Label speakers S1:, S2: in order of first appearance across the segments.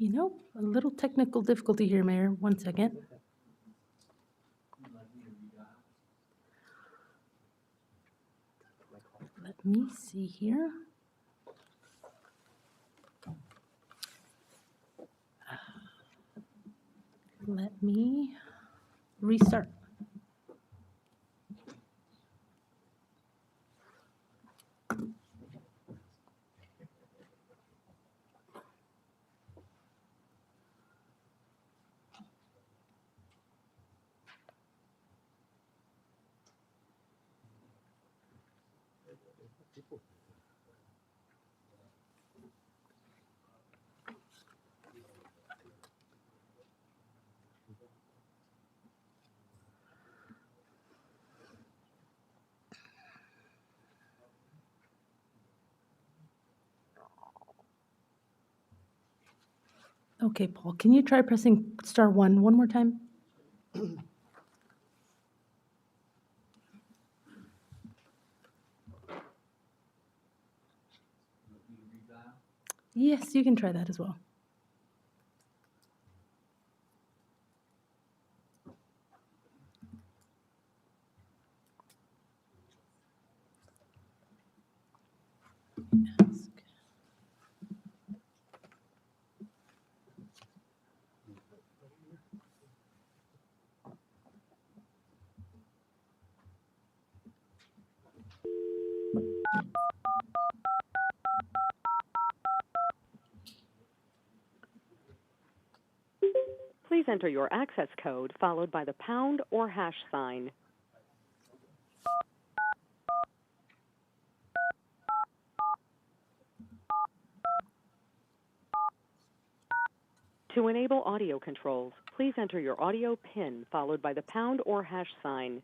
S1: A little technical difficulty here, Mayor. One second. Let me see here. Let me restart. Okay, Paul, can you try pressing star one more time? Yes, you can try that as well.
S2: Please enter your access code followed by the pound or hash sign. To enable audio controls, please enter your audio PIN followed by the pound or hash sign.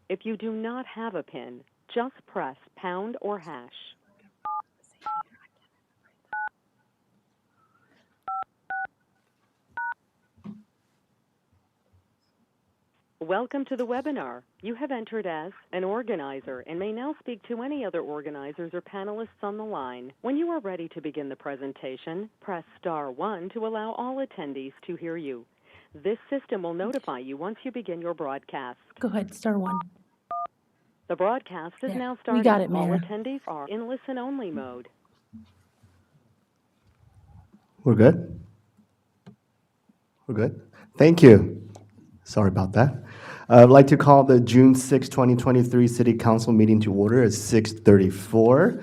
S2: If you do not have a PIN, just press pound or hash. Welcome to the webinar. You have entered as an organizer and may now speak to any other organizers or panelists on the line. When you are ready to begin the presentation, press star 1 to allow all attendees to hear you. This system will notify you once you begin your broadcast.
S1: Go ahead, star one.
S2: The broadcast is
S1: There.
S2: now
S1: We
S2: starting.
S1: got it,
S2: All
S1: Mayor.
S2: attendees are in listen-only mode.
S3: We're good? We're good? Thank you. Sorry about that. I'd like to call the June 6, 2023 City Council meeting to order at 6:34.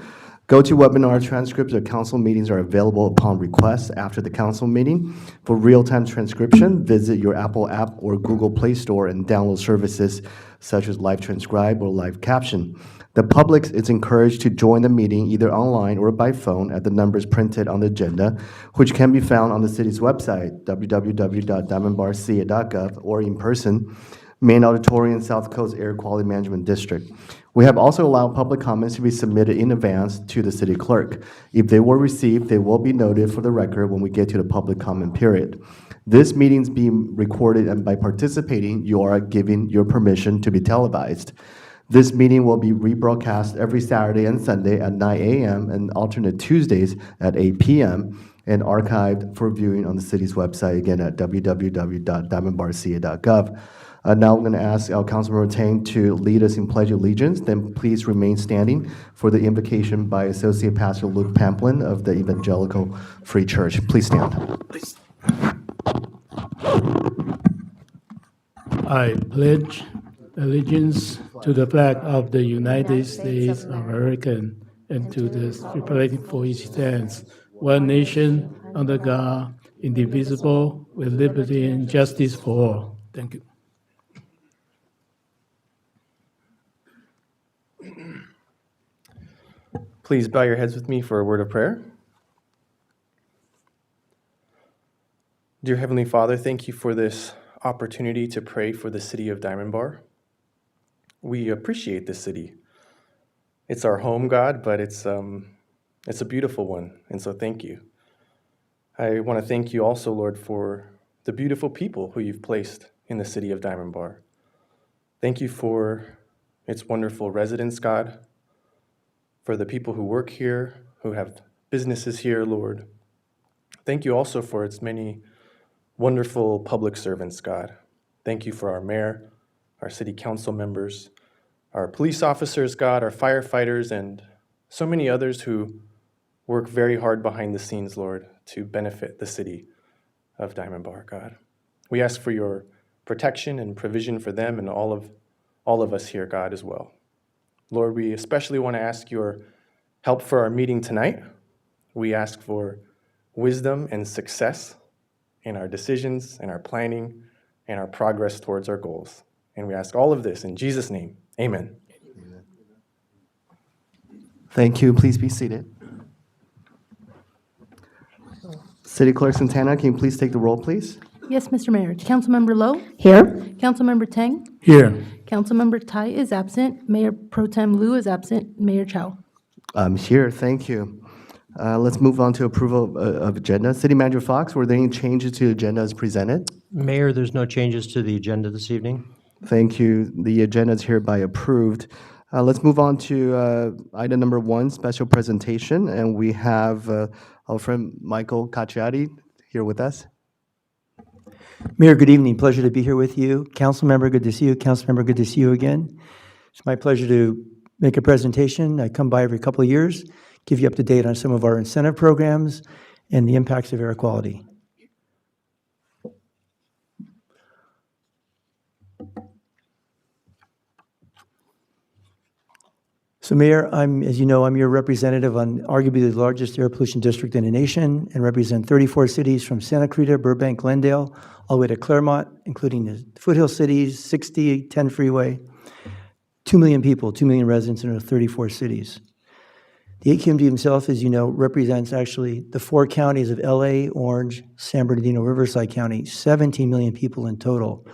S3: GoToWebinar transcripts of council meetings are available upon request after the council meeting. For real-time transcription, visit your Apple app or Google Play Store and download services such as Live Transcribe or Live Caption. The public is encouraged to join the meeting either online or by phone at the numbers printed on the agenda, which can be found on the city's website, www.diamondbarca.gov, or in person, Main Auditorium, South Coast Air Quality Management District. We have also allowed public comments to be submitted in advance to the city clerk. If they were received, they will be noted for the record when we get to the public comment period. This meeting is being recorded, and by participating, you are giving your permission to be televised. This meeting will be rebroadcast every Saturday and Sunday at 9 a.m. and alternate Tuesdays at 8 p.m. and archived for viewing on the city's website, again at www.diamondbarca.gov. Now I'm going to ask our Councilmember Tang to lead us in Pledge of Allegiance. Then please remain standing for the invocation by Associate Pastor Luke Pamplin of the Evangelical Free Church. Please stand. Please.
S4: I pledge allegiance to the flag of the United States of America and to the republic for which it stands, one nation, under God, indivisible, with liberty and justice for all. Thank you.
S5: Please bow your heads with me for a word of prayer. Dear Heavenly Father, thank you for this opportunity to pray for the city of Diamond Bar. We appreciate this city. It's our home, God, but it's a beautiful one, and so thank you. I want to thank you also, Lord, for the beautiful people who you've placed in the city of Diamond Bar. Thank you for its wonderful residents, God, for the people who work here, who have businesses here, Lord. Thank you also for its many wonderful public servants, God. Thank you for our mayor, our city council members, our police officers, God, our firefighters, and so many others who work very hard behind the scenes, Lord, to benefit the city of Diamond Bar, God. We ask for your protection and provision for them and all of us here, God, as well. Lord, we especially want to ask your help for our meeting tonight. We ask for wisdom and success in our decisions and our planning and our progress towards our goals. And we ask all of this in Jesus' name. Amen.
S3: Thank you. Please be seated. City Clerk Santana, can you please take the roll, please?
S1: Yes, Mr. Mayor. Councilmember Lowe?
S6: Here.
S1: Councilmember Tang?
S4: Here.
S1: Councilmember Tai is absent. Mayor Pro Tem Liu is absent. Mayor Chow?
S3: I'm here. Thank you. Let's move on to approval of agenda. City Manager Fox, were there any changes to the agenda as presented?
S7: Mayor, there's no changes to the agenda this evening.
S3: Thank you. The agenda is hereby approved. Let's move on to item number 1, special presentation, and we have our friend Michael Cacciati here with us.
S6: Mayor, good evening. Pleasure to be here with you. Council member, good to see you. Council member, good to see you again. It's my pleasure to make a presentation. I come by every couple of years, give you up to date on some of our incentive programs and the impacts of air quality. So Mayor, as you know, I'm your representative on arguably the largest air pollution district in the nation and represent 34 cities from Santa Cruz, Burbank, Glendale, all the way to Claremont, including the foothill cities, 60, 10 freeway, 2 million people, 2 million residents in the 34 cities. The AQMD himself, as you know, represents actually the 4 counties of LA, Orange, San Bernardino, Riverside County, 17 million people in total.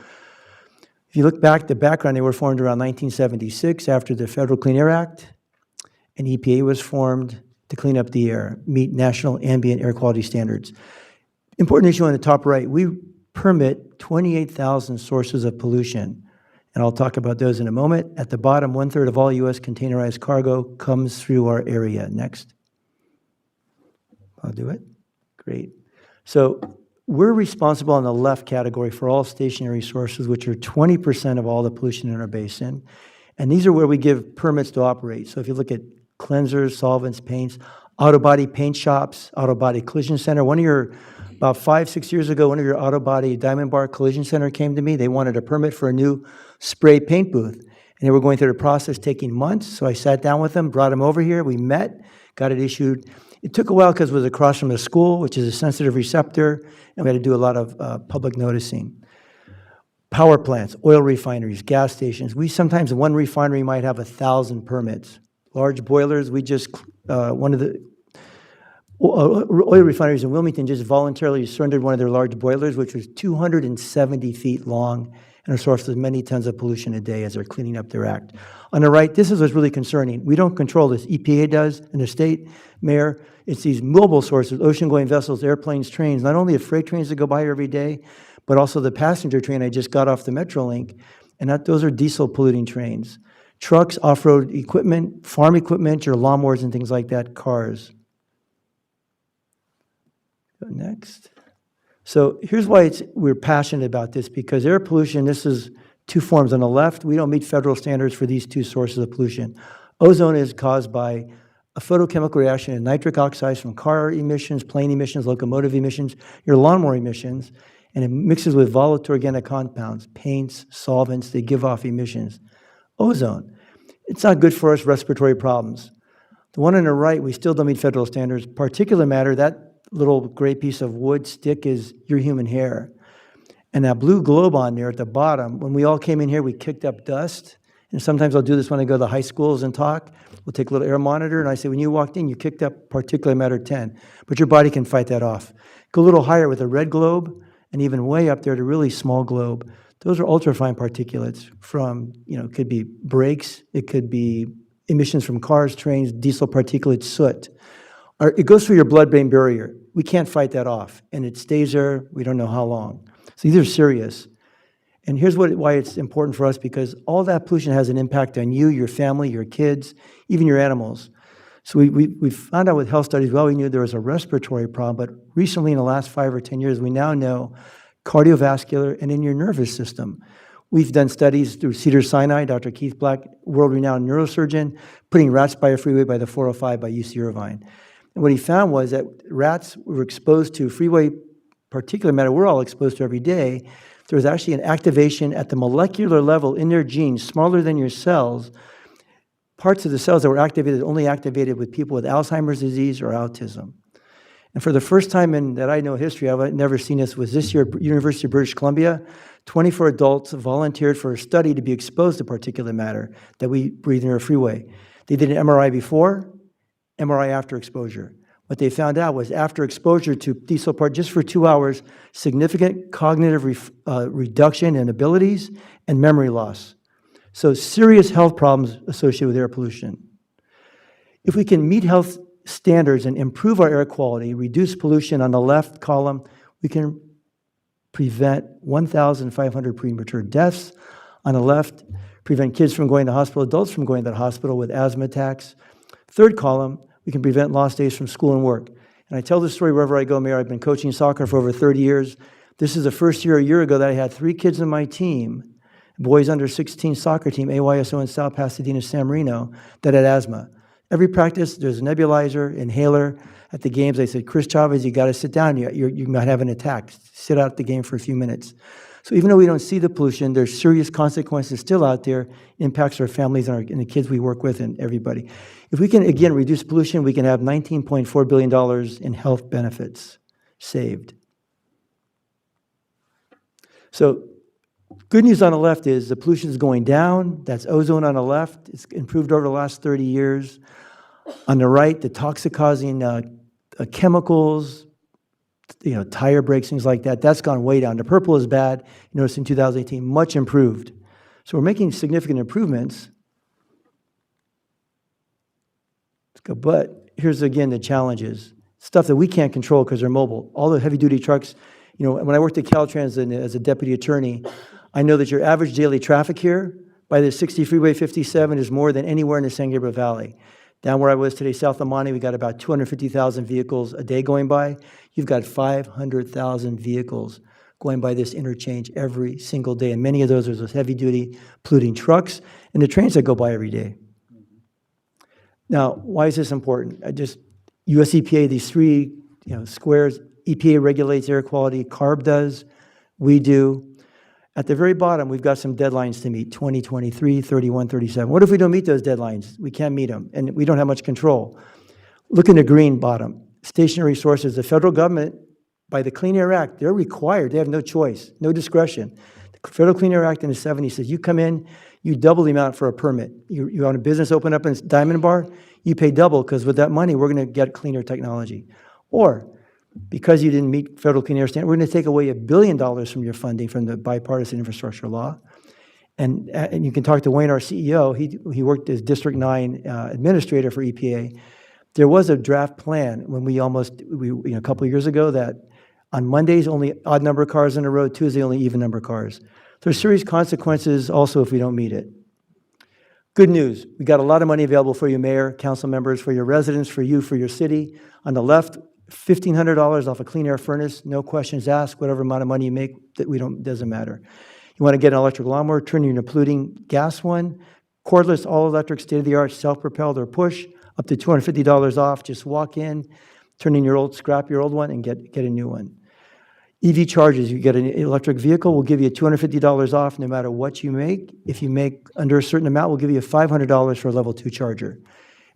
S6: If you look back, the background, they were formed around 1976 after the Federal Clean Air Act, and EPA was formed to clean up the air, meet national ambient air quality standards. Important issue on the top right, we permit 28,000 sources of pollution, and I'll talk about those in a moment. At the bottom, 1/3 of all U.S. containerized cargo comes through our area. Next. I'll do it. Great. So we're responsible on the left category for all stationary sources, which are 20% of all the pollution in our basin. And these are where we give permits to operate. So if you look at cleansers, solvents, paints, auto body paint shops, auto body collision center. About 5-6 years ago, one of your auto body Diamond Bar Collision Center came to me. They wanted a permit for a new spray paint booth. And they were going through the process taking months. So I sat down with them, brought them over here. We met, got it issued. It took a while because it was across from the school, which is a sensitive receptor, and we had to do a lot of public noticing. Power plants, oil refineries, gas stations. Sometimes one refinery might have 1,000 permits. Large boilers, one of the oil refineries in Wilmington just voluntarily surrendered one of their large boilers, which was 270 feet long and a source of many tons of pollution a day as they're cleaning up their act. On the right, this is what's really concerning. We don't control this. EPA does, and the state, Mayor, it's these mobile sources, ocean-going vessels, airplanes, trains, not only the freight trains that go by every day, but also the passenger train I just got off the Metrolink, and those are diesel polluting trains. Trucks, off-road equipment, farm equipment, your lawnmowers and things like that, cars. Go next. So here's why we're passionate about this, because air pollution, this is 2 forms. On the left, we don't meet federal standards for these 2 sources of pollution. Ozone is caused by a photochemical reaction in nitric oxides from car emissions, plane emissions, locomotive emissions, your lawnmower emissions, and it mixes with volatile organic compounds, paints, solvents, they give off emissions. Ozone, it's not good for us, respiratory problems. The one on the right, we still don't meet federal standards. Particulate matter, that little gray piece of wood stick is your human hair. And that blue globe on there at the bottom, when we all came in here, we kicked up dust. And sometimes I'll do this when I go to the high schools and talk. We'll take a little air monitor, and I say, when you walked in, you kicked up particulate matter 10. But your body can fight that off. Go a little higher with a red globe, and even way up there to really small globe. Those are ultrafine particulates from, it could be brakes, it could be emissions from cars, trains, diesel particulate, soot. It goes through your blood-brain barrier. We can't fight that off, and it stays there. We don't know how long. So these are serious. And here's why it's important for us, because all that pollution has an impact on you, your family, your kids, even your animals. So we found out with health studies, well, we knew there was a respiratory problem, but recently in the last 5 or 10 years, we now know cardiovascular and in your nervous system. We've done studies through Cedars-Sinai, Dr. Keith Black, world-renowned neurosurgeon, putting rats by a freeway by the 405 by UC Irvine. And what he found was that rats were exposed to freeway particulate matter we're all exposed to every day. There was actually an activation at the molecular level in their genes, smaller than your cells, parts of the cells that were activated, only activated with people with Alzheimer's disease or autism. And for the first time in that I know history, I've never seen this, was this year at University of British Columbia, 24 adults volunteered for a study to be exposed to particulate matter that we breathe near a freeway. They did an MRI before, MRI after exposure. What they found out was after exposure to diesel part, just for 2 hours, significant cognitive reduction in abilities and memory loss. So serious health problems associated with air pollution. If we can meet health standards and improve our air quality, reduce pollution on the left column, we can prevent 1,500 premature deaths. On the left, prevent kids from going to the hospital, adults from going to the hospital with asthma attacks. Third column, we can prevent lost days from school and work. And I tell this story wherever I go, Mayor. I've been coaching soccer for over 30 years. This is the first year, a year ago, that I had 3 kids on my team, boys under 16 soccer team, AYSO in South Pasadena, San Marino, that had asthma. Every practice, there's a nebulizer, inhaler. At the games, I said, Chris Chavez, you got to sit down. You might have an attack. Sit out the game for a few minutes. So even though we don't see the pollution, there's serious consequences still out there, impacts our families and the kids we work with and everybody. If we can, again, reduce pollution, we can have $19.4 billion in health benefits saved. So good news on the left is the pollution is going down. That's ozone on the left. It's improved over the last 30 years. On the right, the toxic-causing chemicals, tire brakes, things like that, that's gone way down. The purple is bad. You notice in 2018, much improved. So we're making significant improvements. But here's, again, the challenges. Stuff that we can't control because they're mobile. All the heavy-duty trucks, when I worked at Caltrans as a deputy attorney, I know that your average daily traffic here by the 60 Freeway 57 is more than anywhere in the San Gabriel Valley. Down where I was today, South of Monte, we got about 250,000 vehicles a day going by. You've got 500,000 vehicles going by this interchange every single day. And many of those are those heavy-duty polluting trucks and the trains that go by every day. Now, why is this important? US EPA, these 3 squares, EPA regulates air quality, CARB does, we do. At the very bottom, we've got some deadlines to meet, 2023, 31, 37. What if we don't meet those deadlines? We can't meet them, and we don't have much control. Look in the green bottom, stationary sources. The federal government, by the Clean Air Act, they're required, they have no choice, no discretion. The Federal Clean Air Act in the 70s says you come in, you double the amount for a permit. You want a business open up in Diamond Bar, you pay double, because with that money, we're going to get cleaner technology. Or, because you didn't meet federal clean air standard, we're going to take away $1 billion from your funding from the bipartisan infrastructure law. And you can talk to Wayne, our CEO. He worked as District 9 administrator for EPA. There was a draft plan when a couple of years ago that on Mondays, only odd number of cars on the road, Tuesday, only even number of cars. There's serious consequences also if we don't meet it. Good news, we got a lot of money available for you, Mayor, council members, for your residents, for you, for your city. On the left, $1,500 off a clean air furnace, no questions asked, whatever amount of money you make, doesn't matter. You want to get an electric lawnmower, turn your polluting gas one, cordless, all-electric, state-of-the-art, self-propelled or push, up to $250 off. Just walk in, turn in scrap your old one, and get a new one. EV charges, you get an electric vehicle, we'll give you $250 off no matter what you make. If you make under a certain amount, we'll give you $500 for a level 2 charger.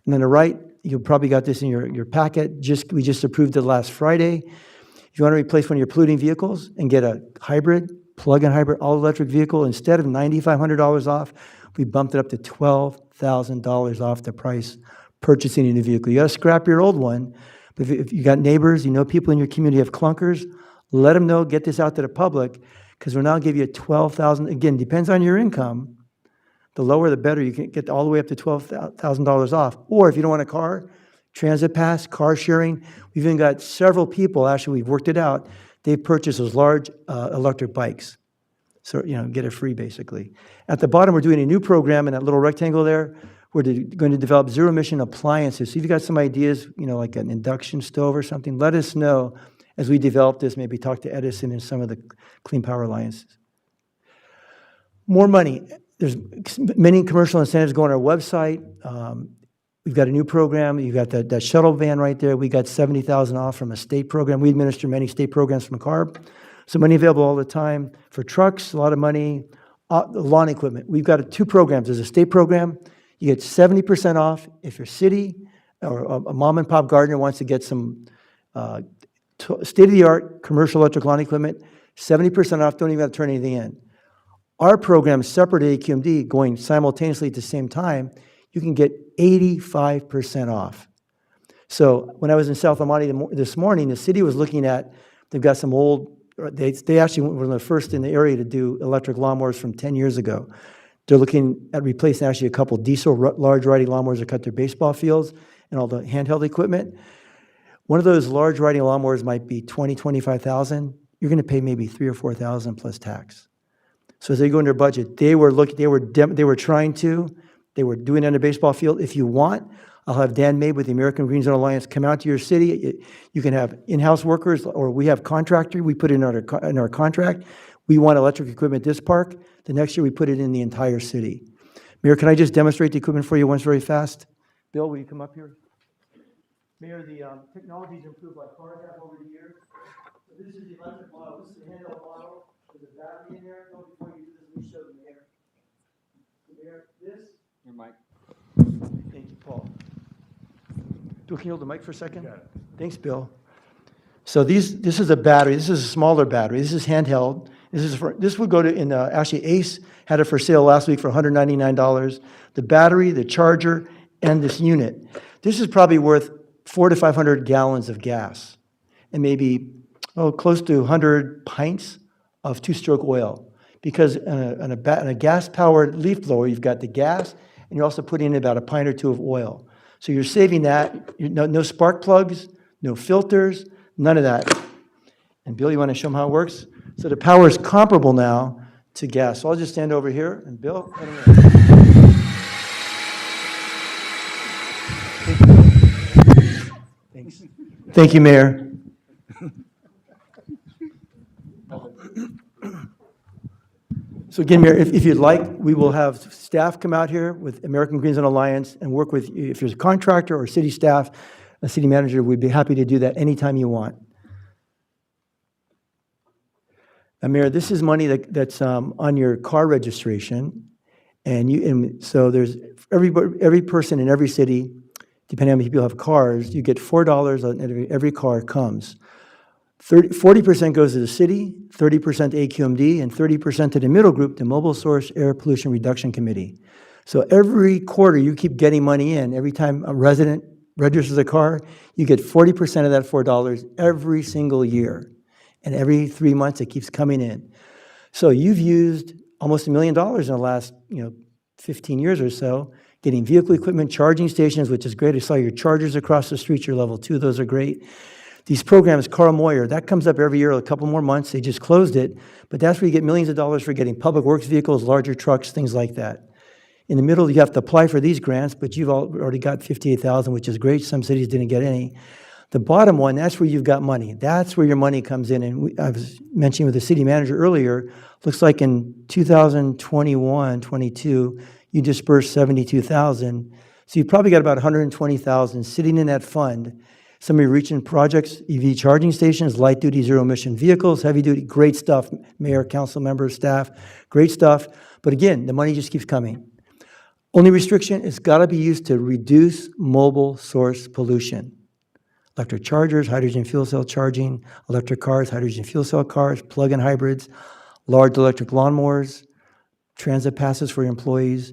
S6: And on the right, you probably got this in your packet. We just approved it last Friday. If you want to replace one of your polluting vehicles and get a hybrid, plug-in hybrid, all-electric vehicle, instead of $9,500 off, we bumped it up to $12,000 off the price purchasing a new vehicle. You got to scrap your old one, but if you got neighbors, people in your community have clunkers, let them know, get this out to the public, because we'll now give you $12,000. Again, depends on your income. The lower, the better. You can get all the way up to $12,000 off. Or if you don't want a car, transit pass, car sharing. We've even got several people, actually, we've worked it out. They've purchased those large electric bikes. So, get it free, basically. At the bottom, we're doing a new program in that little rectangle there. We're going to develop zero-emission appliances. So if you've got some ideas, like an induction stove or something, let us know as we develop this, maybe talk to Edison and some of the Clean Power Alliances. More money. There's many commercial incentives go on our website. We've got a new program. You've got that shuttle van right there. We got $70,000 off from a state program. We administer many state programs from CARB. So money available all the time. For trucks, a lot of money. Lawn equipment. We've got two programs. There's a state program. You get 70% off if your city or a mom and pop gardener wants to get some state-of-the-art commercial electric lawn equipment. 70% off, don't even have to turn anything in. Our program, separate AQMD, going simultaneously at the same time, you can get 85% off. So when I was in South El Monte this morning, the city was looking at, they've got some old, they actually were the first in the area to do electric lawnmowers from 10 years ago. They're looking at replacing actually a couple diesel large riding lawnmowers that cut their baseball fields and all the handheld equipment. One of those large riding lawnmowers might be $20,000, $25,000. You're going to pay maybe $3,000 or $4,000 plus tax. So as they go into their budget, they were doing it on a baseball field. If you want, I'll have Dan Mabe with the American Green Zone Alliance come out to your city. You can have in-house workers, or we have contractor. We put it in our contract. We want electric equipment this park. The next year, we put it in the entire city. Mayor, can I just demonstrate the equipment for you once very fast? Bill, will you come up here? Mayor, the technology's improved like cars have over the years. So this is the electric model. This is the handheld model. There's a battery in there. No, before you do this, let me show the mayor. So Mayor, this.
S8: Your mic.
S6: Thank you, Paul. Can you hold the mic for a second? Thanks, Bill. So this is a battery. This is a smaller battery. This is handheld. This would go to, actually Ace had it for sale last week for $199. The battery, the charger, and this unit. This is probably worth 400 to 500 gallons of gas and maybe close to 100 pints of two-stroke oil. Because on a gas-powered leaf blower, you've got the gas, and you're also putting in about a pint or two of oil. So you're saving that. No spark plugs, no filters, none of that. And Bill, you want to show them how it works? So the power is comparable now to gas. So I'll just stand over here, and Bill, I don't know. Thanks. Thank you, Mayor. So again, Mayor, if you'd like, we will have staff come out here with American Green Zone Alliance and work with you. If there's a contractor or city staff, a city manager, we'd be happy to do that anytime you want. Now, Mayor, this is money that's on your car registration, and so there's every person in every city, depending on how many people have cars, you get $4 on every car comes. 40% goes to the city, 30% to AQMD, and 30% to the middle group, the Mobile Source Air Pollution Reduction Committee. So every quarter, you keep getting money in. Every time a resident registers a car, you get 40% of that $4 every single year. And every 3 months, it keeps coming in. So you've used almost $1 million in the last 15 years or so, getting vehicle equipment, charging stations, which is great. I saw your chargers across the street, your level 2, those are great. These programs, Carl Moyer, that comes up every year, a couple more months. They just closed it. But that's where you get millions of dollars for getting public works vehicles, larger trucks, things like that. In the middle, you have to apply for these grants, but you've already got $58,000, which is great. Some cities didn't get any. The bottom one, that's where you've got money. That's where your money comes in. And I was mentioning with the city manager earlier, looks like in 2021-22, you dispersed $72,000. So you've probably got about $120,000 sitting in that fund. Some of your reaching projects, EV charging stations, light-duty zero-emission vehicles, heavy-duty, great stuff, mayor, council members, staff, great stuff. But again, the money just keeps coming. Only restriction, it's got to be used to reduce mobile source pollution. Electric chargers, hydrogen fuel cell charging, electric cars, hydrogen fuel cell cars, plug-in hybrids, large electric lawnmowers, transit passes for your employees.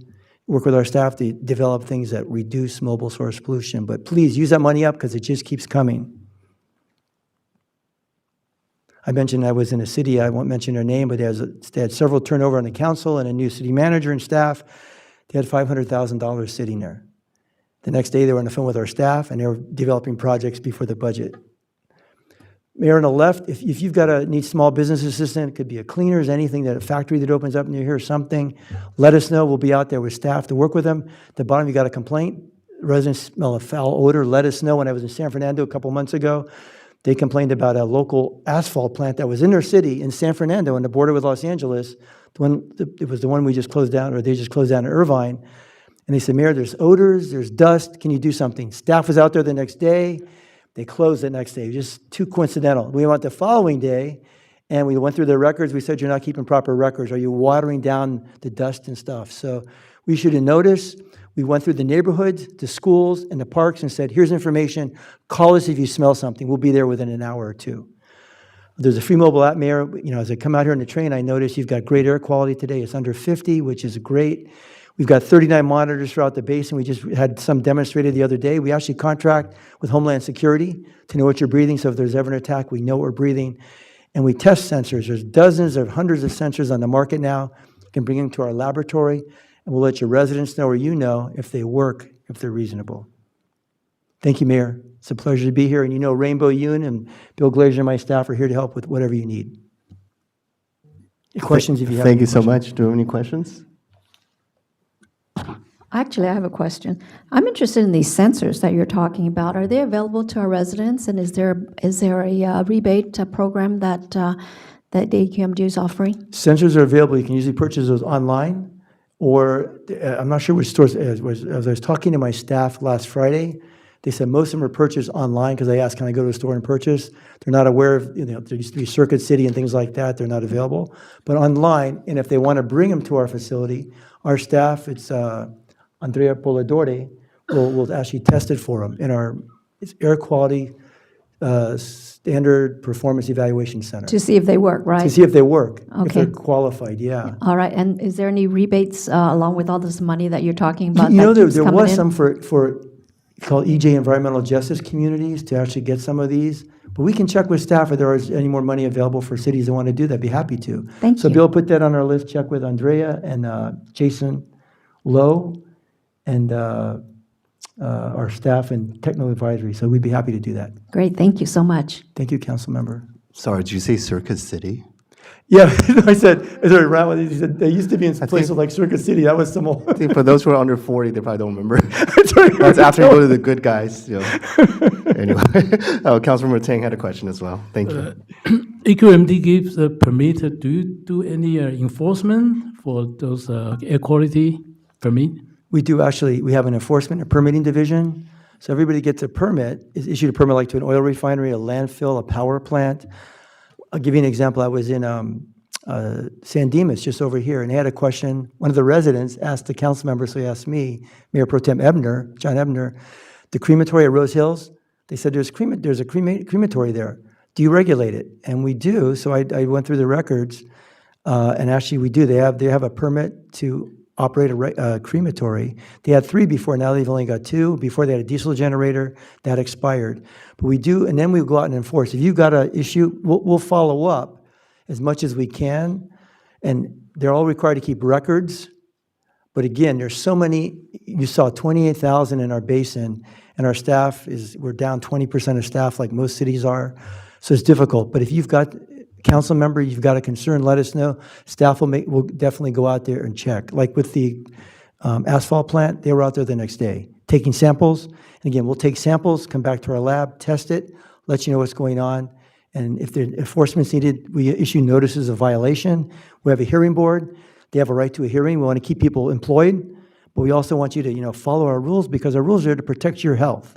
S6: Work with our staff to develop things that reduce mobile source pollution. But please use that money up because it just keeps coming. I mentioned I was in a city, I won't mention their name, but they had several turnover on the council and a new city manager and staff. They had $500,000 sitting there. The next day they were on the phone with our staff and they were developing projects before the budget. Mayor, on the left, if you've got need small business assistant, it could be a cleaners, anything, that a factory that opens up near here, something, let us know. We'll be out there with staff to work with them. At the bottom, you got a complaint. Residents smell a foul odor. Let us know. When I was in San Fernando a couple months ago, they complained about a local asphalt plant that was in their city in San Fernando on the border with Los Angeles. It was the one we just closed down, or they just closed down in Irvine. And they said, Mayor, there's odors, there's dust. Can you do something? Staff was out there the next day. They closed the next day. Just too coincidental. We went the following day, and we went through their records. We said, you're not keeping proper records. Are you watering down the dust and stuff? So we should have noticed. We went through the neighborhoods, the schools, and the parks and said, here's information. Call us if you smell something. We'll be there within an hour or two. There's a free mobile app, Mayor. As I come out here on the train, I noticed you've got great air quality today. It's under 50, which is great. We've got 39 monitors throughout the basin. We just had some demonstrated the other day. We actually contract with Homeland Security to know what you're breathing, so if there's ever an attack, we know what we're breathing. And we test sensors. There's dozens or hundreds of sensors on the market now. You can bring them to our laboratory, and we'll let your residents know, or you know, if they work, if they're reasonable. Thank you, Mayor. It's a pleasure to be here. And Rainbow Yoon and Bill Glazer and my staff are here to help with whatever you need. Questions if you have
S3: Thank
S6: any
S3: you so
S6: questions.
S3: much. Do you have any questions?
S8: Actually, I have a question. I'm interested in these sensors that you're talking about. Are they available to our residents, and is there a rebate program that that the AQMD is offering?
S6: Sensors are available. You can usually purchase those online, or I'm not sure which stores. As I was talking to my staff last Friday, they said most of them are purchased online because they asked, can I go to a store and purchase? They're not aware of, there used to be Circuit City and things like that. They're not available. But online, and if they want to bring them to our facility, our staff, it's Andrea Polidori, will actually test it for them in our air quality standard performance evaluation center.
S8: To see if they work,
S6: To
S8: right?
S6: see if they work, if
S8: Okay.
S6: they're qualified, yeah.
S8: All right, and is there any rebates along with all this money that you're talking about?
S6: You know,
S8: that keeps
S6: there
S8: coming
S6: was
S8: in?
S6: some for called EJ Environmental Justice Communities to actually get some of these. But we can check with staff if there is any more money available for cities that want to do that. Be happy to.
S8: Thank
S6: So
S8: you.
S6: Bill, put that on our list. Check with Andrea and Jason Lowe and our staff and technical advisory. So we'd be happy to do that.
S8: Great, thank you so much.
S6: Thank you, council member.
S3: Sorry, did you say Circus City?
S6: Yeah, I said, he said, they used to be in places like Circuit City. That was some old.
S3: I think for those who are under 40, they probably don't remember. That's after you go to the good guys. Anyway, Councilmember Tang had a question as well. Thank you.
S4: AQMD gives a permit. Do you do any enforcement for those air quality permit?
S6: We do actually, we have an enforcement and permitting division. So everybody gets a permit, is issued a permit like to an oil refinery, a landfill, a power plant. I'll give you an example. I was in San Dimas, just over here, and they had a question. One of the residents asked the council member, so he asked me, Mayor Pro Tem Ebner, John Ebner, the crematory at Rose Hills, they said there's a crematory there. Do you regulate it? And we do. So I went through the records, and actually we do. They have a permit to operate a crematory. They had 3 before, now they've only got 2. Before they had a diesel generator, that expired. But we do, and then we go out and enforce. If you've got an issue, we'll follow up as much as we can, and they're all required to keep records. But again, there's so many, you saw 28,000 in our basin, and our staff we're down 20% of staff like most cities are, so it's difficult. But if you've got council member, you've got a concern, let us know. Staff will definitely go out there and check. Like with the asphalt plant, they were out there the next day taking samples. And again, we'll take samples, come back to our lab, test it, let you know what's going on. And if the enforcement's needed, we issue notices of violation. We have a hearing board. They have a right to a hearing. We want to keep people employed, but we also want you to follow our rules because our rules are there to protect your health.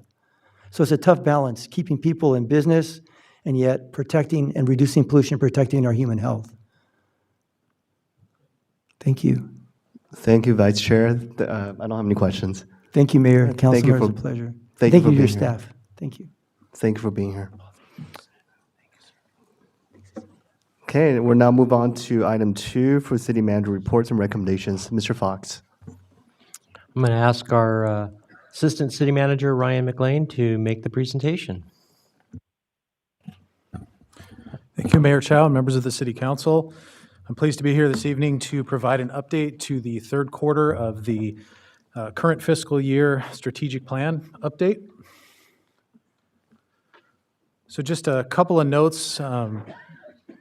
S6: So it's a tough balance, keeping people in business and yet protecting and reducing pollution, protecting our human health. Thank you.
S3: Thank you, Vice Chair. I don't have any questions.
S6: Thank you, Mayor,
S3: Thank
S6: Council
S3: you
S6: members,
S3: for-
S6: it's a pleasure.
S3: thank you
S6: Thank
S3: for
S6: you to your
S3: being here.
S6: staff. Thank you.
S3: Thank you for being here. Okay, we'll now move on to item 2 for City Manager reports and recommendations. Mr. Fox.
S7: I'm going to ask our Assistant City Manager, Ryan McLean, to make the presentation.
S9: Thank you, Mayor Chow and members of the City Council. I'm pleased to be here this evening to provide an update to the third quarter of the current fiscal year strategic plan update. So just a couple of notes to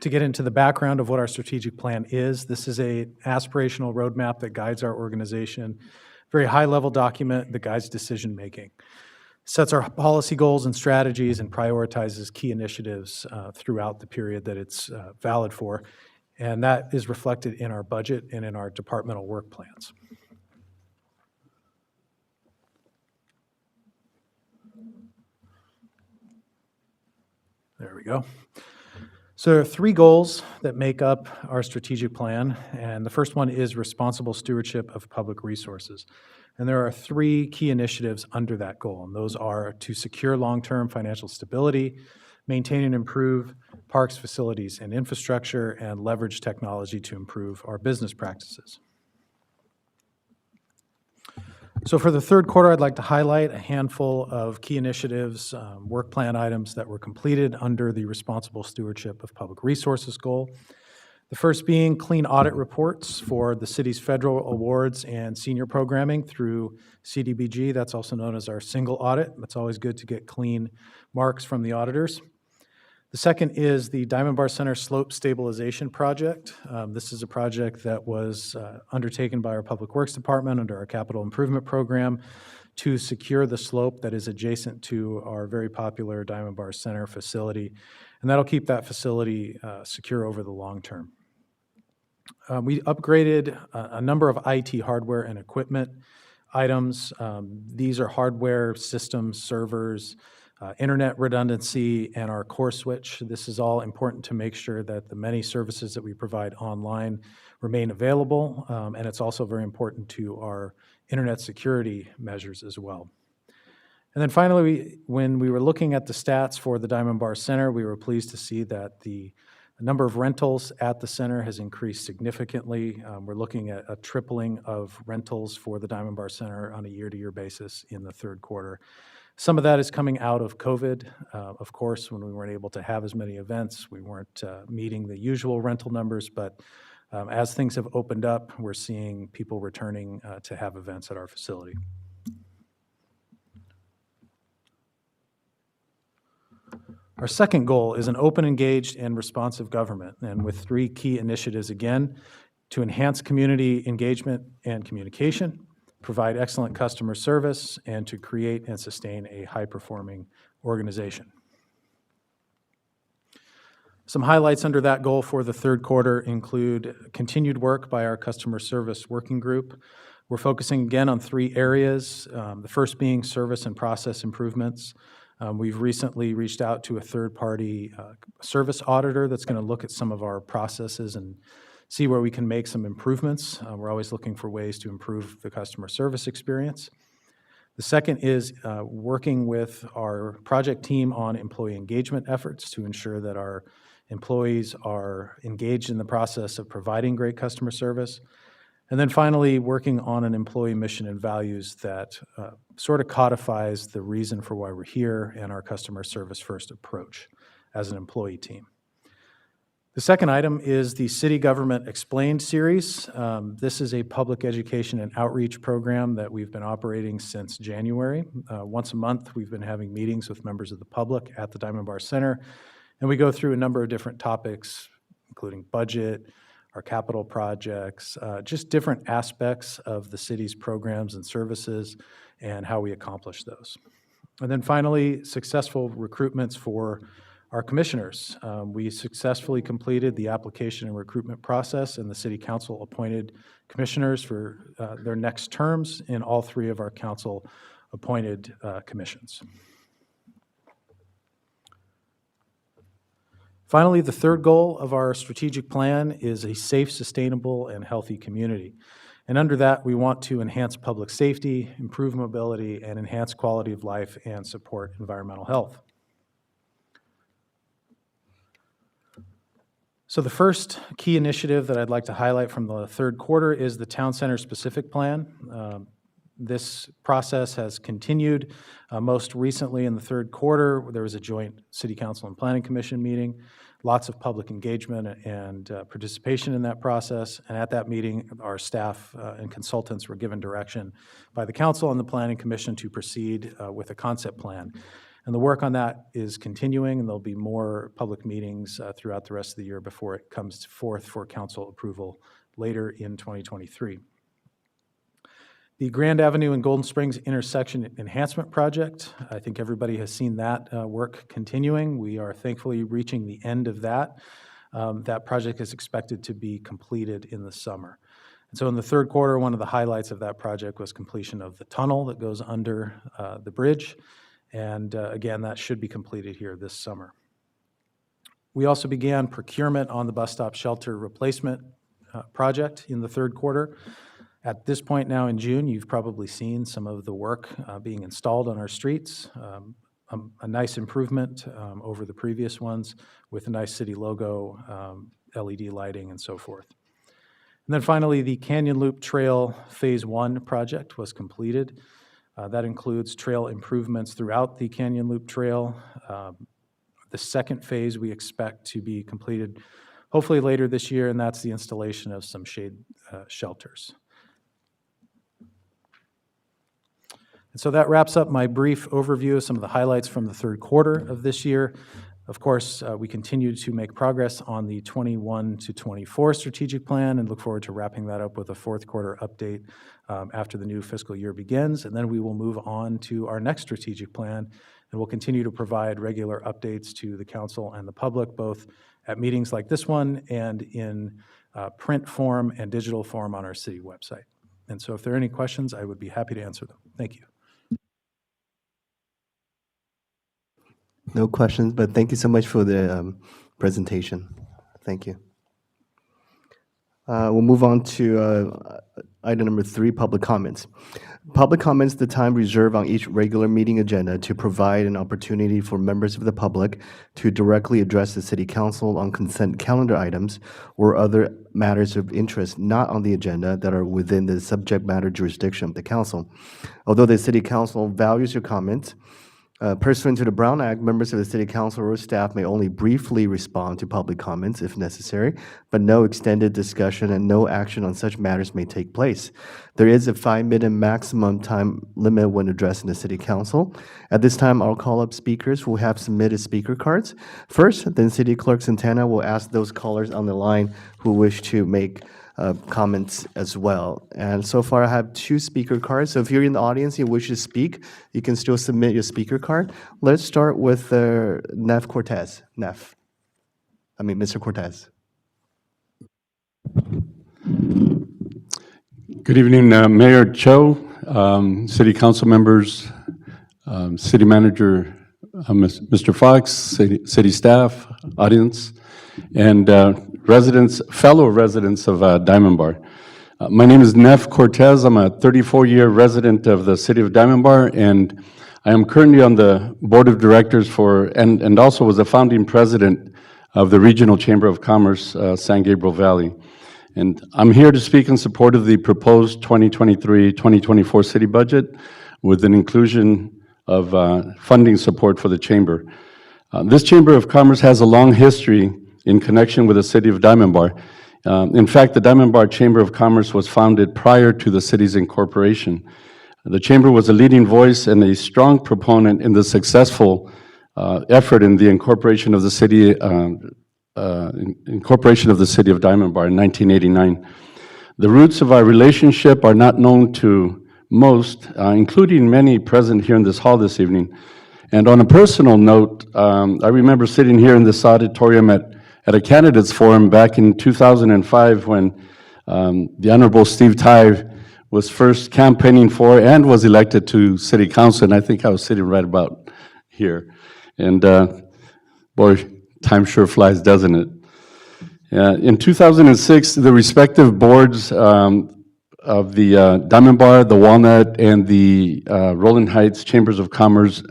S9: get into the background of what our strategic plan is. This is an aspirational roadmap that guides our organization, very high-level document that guides decision-making, sets our policy goals and strategies, and prioritizes key initiatives throughout the period that it's valid for. And that is reflected in our budget and in our departmental work plans. There we go. So there are 3 goals that make up our strategic plan, and the first one is responsible stewardship of public resources. And there are 3 key initiatives under that goal, and those are to secure long-term financial stability, maintain and improve parks, facilities, and infrastructure, and leverage technology to improve our business practices. So for the third quarter, I'd like to highlight a handful of key initiatives, work plan items that were completed under the responsible stewardship of public resources goal. The first being clean audit reports for the city's federal awards and senior programming through CDBG. That's also known as our single audit. It's always good to get clean marks from the auditors. The second is the Diamond Bar Center Slope Stabilization Project. This is a project that was undertaken by our Public Works Department under our Capital Improvement Program to secure the slope that is adjacent to our very popular Diamond Bar Center facility, and that'll keep that facility secure over the long term. We upgraded a number of IT hardware and equipment items. These are hardware systems, servers, internet redundancy, and our core switch. This is all important to make sure that the many services that we provide online remain available, and it's also very important to our internet security measures as well. And then finally, when we were looking at the stats for the Diamond Bar Center, we were pleased to see that the number of rentals at the center has increased significantly. We're looking at a tripling of rentals for the Diamond Bar Center on a year-to-year basis in the third quarter. Some of that is coming out of COVID. Of course, when we weren't able to have as many events, we weren't meeting the usual rental numbers, but as things have opened up, we're seeing people returning to have events at our facility. Our second goal is an open, engaged, and responsive government, and with 3 key initiatives again, to enhance community engagement and communication, provide excellent customer service, and to create and sustain a high-performing organization. Some highlights under that goal for the third quarter include continued work by our customer service working group. We're focusing again on 3 areas, the first being service and process improvements. We've recently reached out to a third-party service auditor that's going to look at some of our processes and see where we can make some improvements. We're always looking for ways to improve the customer service experience. The second is working with our project team on employee engagement efforts to ensure that our employees are engaged in the process of providing great customer service. And then finally, working on an employee mission and values that sort of codifies the reason for why we're here and our customer service first approach as an employee team. The second item is the City Government Explained series. This is a public education and outreach program that we've been operating since January. Once a month, we've been having meetings with members of the public at the Diamond Bar Center, and we go through a number of different topics, including budget, our capital projects, just different aspects of the city's programs and services and how we accomplish those. And then finally, successful recruitments for our commissioners. We successfully completed the application and recruitment process, and the City Council appointed commissioners for their next terms in all 3 of our council-appointed commissions. Finally, the third goal of our strategic plan is a safe, sustainable, and healthy community. And under that, we want to enhance public safety, improve mobility, and enhance quality of life and support environmental health. So the first key initiative that I'd like to highlight from the third quarter is the Town Center Specific Plan. This process has continued. Most recently in the third quarter, there was a joint City Council and Planning Commission meeting, lots of public engagement and participation in that process. And at that meeting, our staff and consultants were given direction by the Council and the Planning Commission to proceed with a concept plan. And the work on that is continuing, and there'll be more public meetings throughout the rest of the year before it comes forth for council approval later in 2023. The Grand Avenue and Golden Springs intersection enhancement project, I think everybody has seen that work continuing. We are thankfully reaching the end of that. That project is expected to be completed in the summer. And so in the third quarter, one of the highlights of that project was completion of the tunnel that goes under the bridge. And again, that should be completed here this summer. We also began procurement on the bus stop shelter replacement project in the third quarter. At this point now in June, you've probably seen some of the work being installed on our streets. A nice improvement over the previous ones with a nice city logo, LED lighting, and so forth. And then finally, the Canyon Loop Trail Phase 1 project was completed. That includes trail improvements throughout the Canyon Loop Trail. The second phase we expect to be completed hopefully later this year, and that's the installation of some shade shelters. And so that wraps up my brief overview of some of the highlights from the third quarter of this year. Of course, we continue to make progress on the 21 to 24 strategic plan and look forward to wrapping that up with a fourth quarter update after the new fiscal year begins. And then we will move on to our next strategic plan, and we'll continue to provide regular updates to the council and the public, both at meetings like this one and in print form and digital form on our city website. And so if there are any questions, I would be happy to answer them. Thank you.
S3: No questions, but thank you so much for the presentation. Thank you. We'll move on to item number 3, public comments. Public comments, the time reserved on each regular meeting agenda to provide an opportunity for members of the public to directly address the City Council on consent calendar items or other matters of interest not on the agenda that are within the subject matter jurisdiction of the Council. Although the City Council values your comments, pursuant to the Brown Act, members of the City Council or staff may only briefly respond to public comments if necessary, but no extended discussion and no action on such matters may take place. There is a 5-minute maximum time limit when addressing the City Council. At this time, I'll call up speakers who have submitted speaker cards. First, then City Clerk Santana will ask those callers on the line who wish to make comments as well. And so far, I have 2 speaker cards. So if you're in the audience and you wish to speak, you can still submit your speaker card. Let's start with Neff Cortez. Mr. Cortez.
S10: Good evening, Mayor Cho, City Council members, City Manager Mr. Fox, city staff, audience, and fellow residents of Diamond Bar. My name is Neff Cortez. I'm a 34-year resident of the city of Diamond Bar, and I am currently on the board of directors and also was a founding president of the Regional Chamber of Commerce, San Gabriel Valley. And I'm here to speak in support of the proposed 2023-2024 city budget with an inclusion of funding support for the chamber. This Chamber of Commerce has a long history in connection with the city of Diamond Bar. In fact, the Diamond Bar Chamber of Commerce was founded prior to the city's incorporation. The chamber was a leading voice and a strong proponent in the successful effort in the incorporation of the city of Diamond Bar in 1989. The roots of our relationship are not known to most, including many present here in this hall this evening. And on a personal note, I remember sitting here in this auditorium at a candidates forum back in 2005 when the Honorable Steve Tye was first campaigning for and was elected to City Council, and I think I was sitting right about here. And boy, time sure flies, doesn't it? In 2006, the respective boards of the Diamond Bar, the Walnut, and the Rowland Heights Chambers of Commerce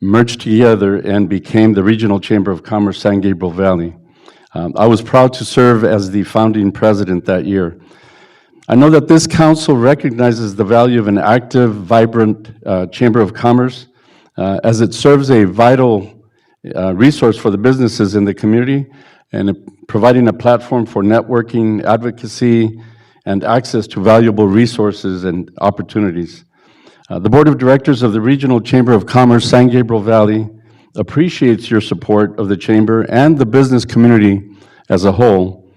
S10: merged together and became the Regional Chamber of Commerce, San Gabriel Valley. I was proud to serve as the founding president that year. I know that this council recognizes the value of an active, vibrant Chamber of Commerce as it serves a vital resource for the businesses in the community and providing a platform for networking, advocacy, and access to valuable resources and opportunities. The Board of Directors of the Regional Chamber of Commerce, San Gabriel Valley, appreciates your support of the Chamber and the business community as a whole.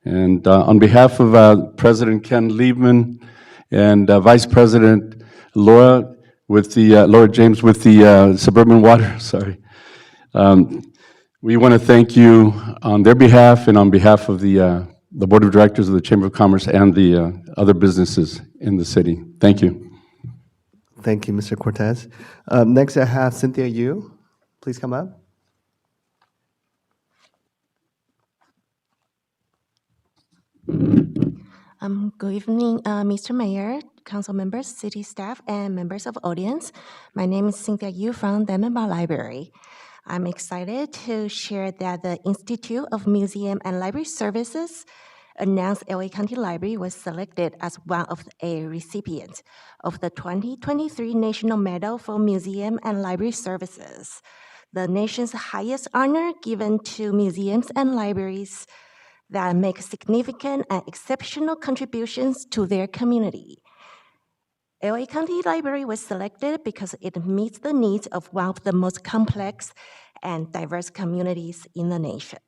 S10: And on behalf of President Ken Liebman and Vice President Laura James with the Suburban Water, sorry. We want to thank you on their behalf and on behalf of the Board of Directors of the Chamber of Commerce and the other businesses in the city. Thank you.
S3: Thank you, Mr. Cortez. Next, I have Cynthia Yu. Please come up.
S11: Good evening, Mr. Mayor, council members, city staff, and members of audience. My name is Cynthia Yu from Diamond Bar Library. I'm excited to share that the Institute of Museum and Library Services announced LA County Library was selected as one of a recipient of the 2023 National Medal for Museum and Library Services, the nation's highest honor given to museums and libraries that make significant and exceptional contributions to their community. LA County Library was selected because it meets the needs of one of the most complex and diverse communities in the nation.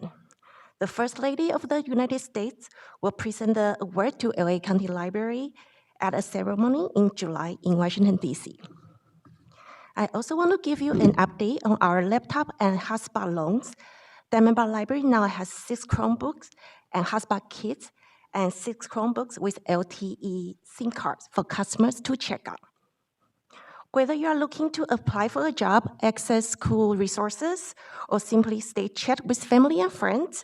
S11: The First Lady of the United States will present the award to LA County Library at a ceremony in July in Washington, D.C. I also want to give you an update on our laptop and hotspot loans. Diamond Bar Library now has 6 Chromebooks and hotspot kits and 6 Chromebooks with LTE SIM cards for customers to check out. Whether you are looking to apply for a job, access school resources, or simply stay chat with family and friends,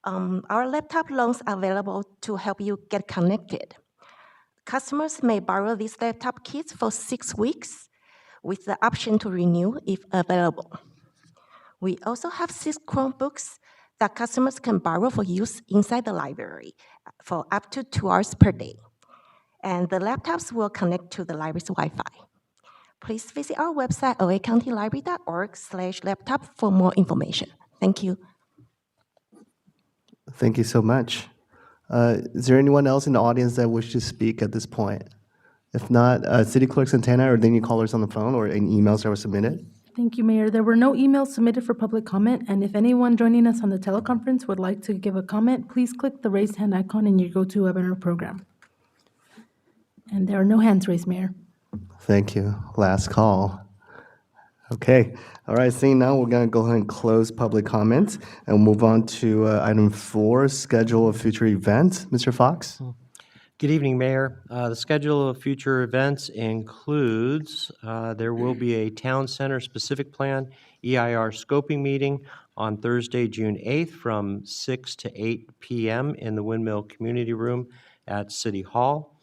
S11: our laptop loans are available to help you get connected. Customers may borrow these laptop kits for 6 weeks with the option to renew if available. We also have 6 Chromebooks that customers can borrow for use inside the library for up to 2 hours per day. And the laptops will connect to the library's Wi-Fi. Please visit our website, lacountylibrary.org/laptop for more information. Thank you.
S3: Thank you so much. Is there anyone else in the audience that wishes to speak at this point? If not, City Clerk Santana, or any callers on the phone or any emails that were submitted?
S1: Thank you, Mayor. There were no emails submitted for public comment, and if anyone joining us on the teleconference would like to give a comment, please click the raise hand icon in your GoToWebinar program. And there are no hands raised, Mayor.
S3: Thank you. Last call. Okay. All right, seeing now, we're going to go ahead and close public comments and move on to item 4, schedule of future events. Mr. Fox?
S7: Good evening, Mayor. The schedule of future events includes, there will be a Town Center Specific Plan EIR scoping meeting on Thursday, June 8th from 6 to 8 p.m. in the Windmill Community Room at City Hall.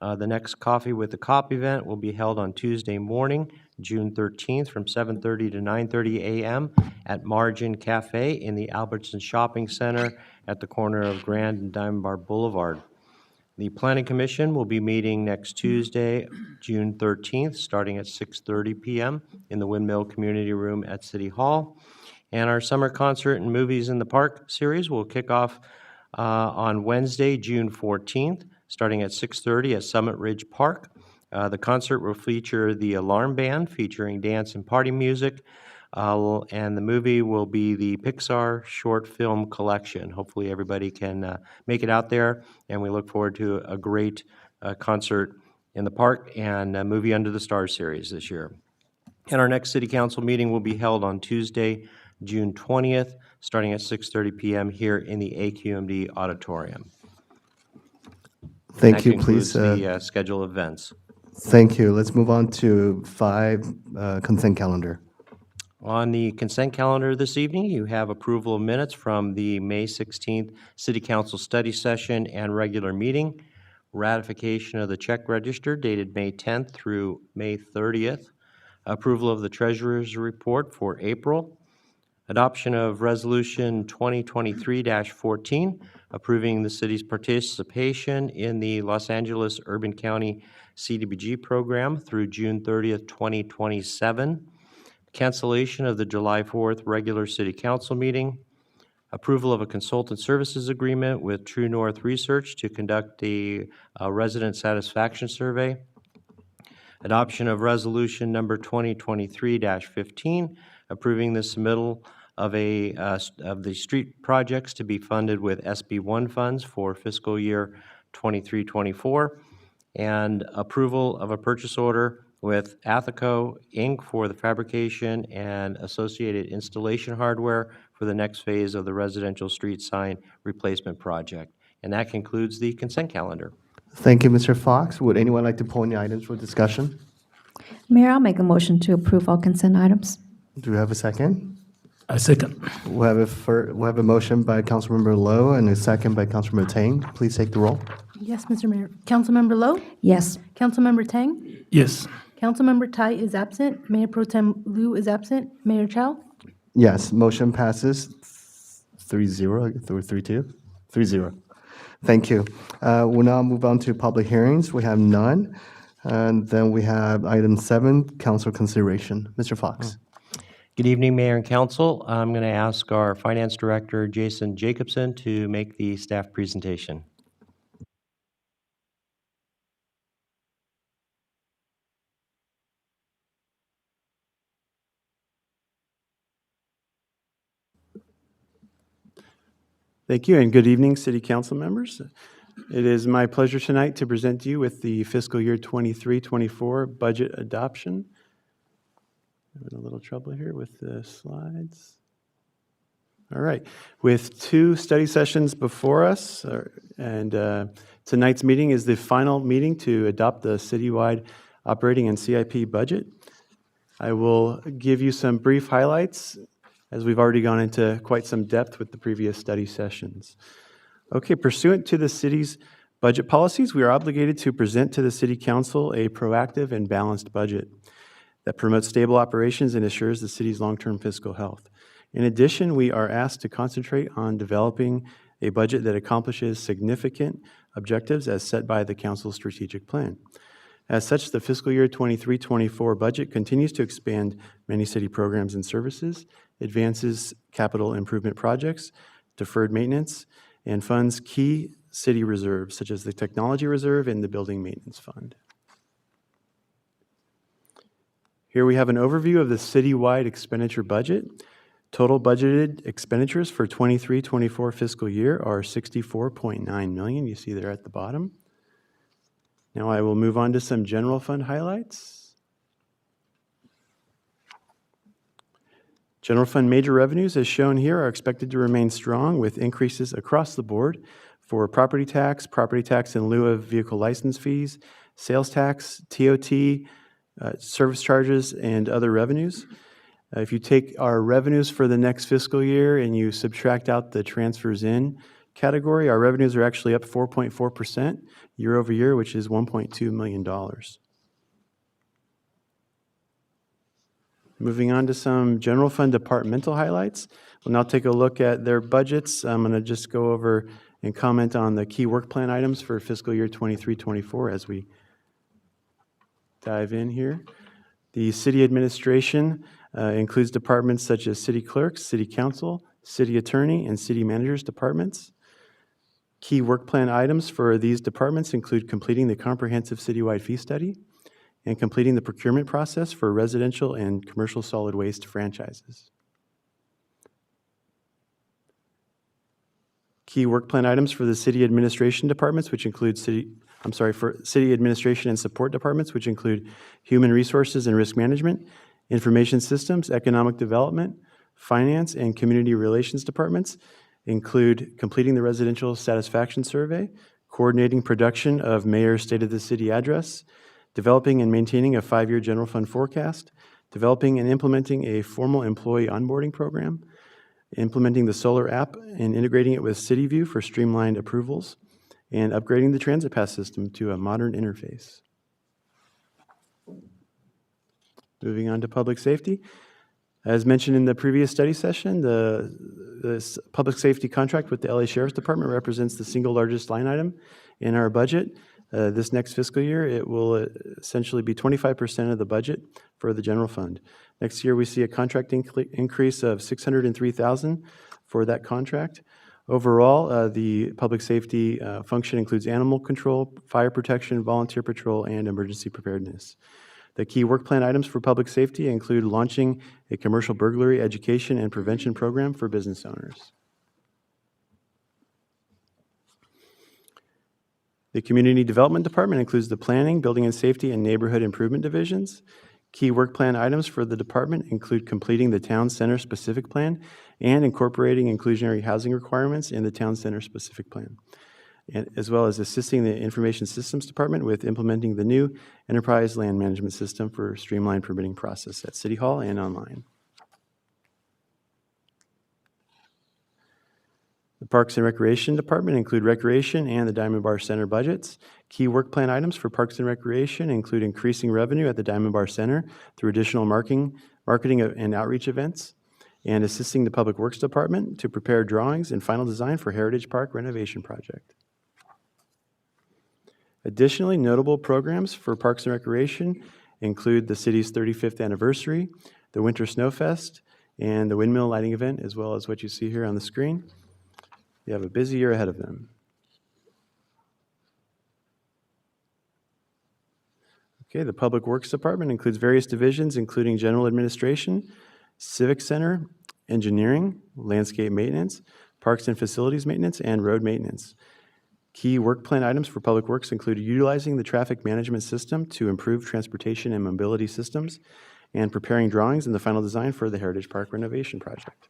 S7: The next Coffee with the Cop event will be held on Tuesday morning, June 13th from 7:30 to 9:30 a.m. at Margin Cafe in the Albertson Shopping Center at the corner of Grand and Diamond Bar Boulevard. The Planning Commission will be meeting next Tuesday, June 13th, starting at 6:30 p.m. in the Windmill Community Room at City Hall. And our Summer Concert and Movies in the Park series will kick off on Wednesday, June 14th, starting at 6:30 at Summit Ridge Park. The concert will feature the Alarm Band featuring dance and party music, and the movie will be the Pixar short film collection. Hopefully everybody can make it out there, and we look forward to a great concert in the park and a Movie Under the Stars series this year. And our next City Council meeting will be held on Tuesday, June 20th, starting at 6:30 p.m. here in the AQMD auditorium.
S3: Thank you.
S7: That
S3: Please.
S7: concludes the schedule of events.
S3: Thank you. Let's move on to 5, consent calendar.
S7: On the consent calendar this evening, you have approval of minutes from the May 16th City Council study session and regular meeting, ratification of the check register dated May 10th through May 30th, approval of the treasurer's report for April, adoption of Resolution 2023-14, approving the city's participation in the Los Angeles Urban County CDBG program through June 30th, 2027, cancellation of the July 4th regular City Council meeting, approval of a consultant services agreement with True North Research to conduct the resident satisfaction survey, adoption of Resolution number 2023-15, approving the submittal of of the street projects to be funded with SB1 funds for fiscal year 23-24, and approval of a purchase order with Athico Inc. for the fabrication and associated installation hardware for the next phase of the residential street sign replacement project. And that concludes the consent calendar.
S3: Thank you, Mr. Fox. Would anyone like to pull any items for discussion?
S8: Mayor, I'll make a motion to approve all consent items.
S3: Do we have a second?
S4: I second.
S3: We have a motion by Councilmember Lowe and a second by Councilmember Tang. Please take the roll.
S1: Yes, Mr. Mayor. Councilmember Lowe?
S8: Yes.
S1: Councilmember Tang?
S4: Yes.
S1: Councilmember Tai is absent. Mayor Pro Tem Liu is absent. Mayor Chow?
S3: Yes, motion passes 3-0, or 3-2? 3-0. Thank you. We'll now move on to public hearings. We have none. And then we have item 7, council consideration. Mr. Fox.
S7: Good evening, Mayor and Council. I'm going to ask our Finance Director, Jason Jacobson, to make the staff presentation.
S12: Thank you, and good evening, City Council members. It is my pleasure tonight to present to you with the fiscal year 23-24 budget adoption. Having a little trouble here with the slides. All right, with 2 study sessions before us, and tonight's meeting is the final meeting to adopt the citywide operating and CIP budget. I will give you some brief highlights, as we've already gone into quite some depth with the previous study sessions. Okay, pursuant to the city's budget policies, we are obligated to present to the City Council a proactive and balanced budget that promotes stable operations and assures the city's long-term fiscal health. In addition, we are asked to concentrate on developing a budget that accomplishes significant objectives as set by the Council's strategic plan. As such, the fiscal year 23-24 budget continues to expand many city programs and services, advances capital improvement projects, deferred maintenance, and funds key city reserves, such as the Technology Reserve and the Building Maintenance Fund. Here we have an overview of the citywide expenditure budget. Total budgeted expenditures for 23-24 fiscal year are $64.9 million. You see there at the bottom. Now I will move on to some general fund highlights. General fund major revenues, as shown here, are expected to remain strong with increases across the board for property tax in lieu of vehicle license fees, sales tax, TOT, service charges, and other revenues. If you take our revenues for the next fiscal year and you subtract out the transfers in category, our revenues are actually up 4.4% year over year, which is $1.2 million. Moving on to some general fund departmental highlights. We'll now take a look at their budgets. I'm going to just go over and comment on the key work plan items for fiscal year 23-24 as we dive in here. The city administration includes departments such as city clerks, city council, city attorney, and city managers departments. Key work plan items for these departments include completing the comprehensive citywide fee study and completing the procurement process for residential and commercial solid waste franchises. Key work plan items for the city administration departments, which include for city administration and support departments, which include human resources and risk management, information systems, economic development, finance, and community relations departments, include completing the residential satisfaction survey, coordinating production of mayor's State of the City address, developing and maintaining a 5-year general fund forecast, developing and implementing a formal employee onboarding program, implementing the solar app and integrating it with CityView for streamlined approvals, and upgrading the transit pass system to a modern interface. Moving on to public safety. As mentioned in the previous study session, the public safety contract with the LA Sheriff's Department represents the single largest line item in our budget. This next fiscal year, it will essentially be 25% of the budget for the general fund. Next year, we see a contract increase of $603,000 for that contract. Overall, the public safety function includes animal control, fire protection, volunteer patrol, and emergency preparedness. The key work plan items for public safety include launching a commercial burglary education and prevention program for business owners. The Community Development Department includes the Planning, Building and Safety, and Neighborhood Improvement Divisions. Key work plan items for the department include completing the Town Center Specific Plan and incorporating inclusionary housing requirements in the Town Center Specific Plan, as well as assisting the Information Systems Department with implementing the new Enterprise Land Management System for streamlined permitting process at City Hall and online. The Parks and Recreation Department include recreation and the Diamond Bar Center budgets. Key work plan items for Parks and Recreation include increasing revenue at the Diamond Bar Center through additional marketing and outreach events, and assisting the Public Works Department to prepare drawings and final design for Heritage Park renovation project. Additionally, notable programs for Parks and Recreation include the city's 35th anniversary, the Winter Snowfest, and the Windmill Lighting event, as well as what you see here on the screen. They have a busy year ahead of them. Okay, the Public Works Department includes various divisions, including General Administration, Civic Center, Engineering, Landscape Maintenance, Parks and Facilities Maintenance, and Road Maintenance. Key work plan items for Public Works include utilizing the traffic management system to improve transportation and mobility systems, and preparing drawings and the final design for the Heritage Park renovation project.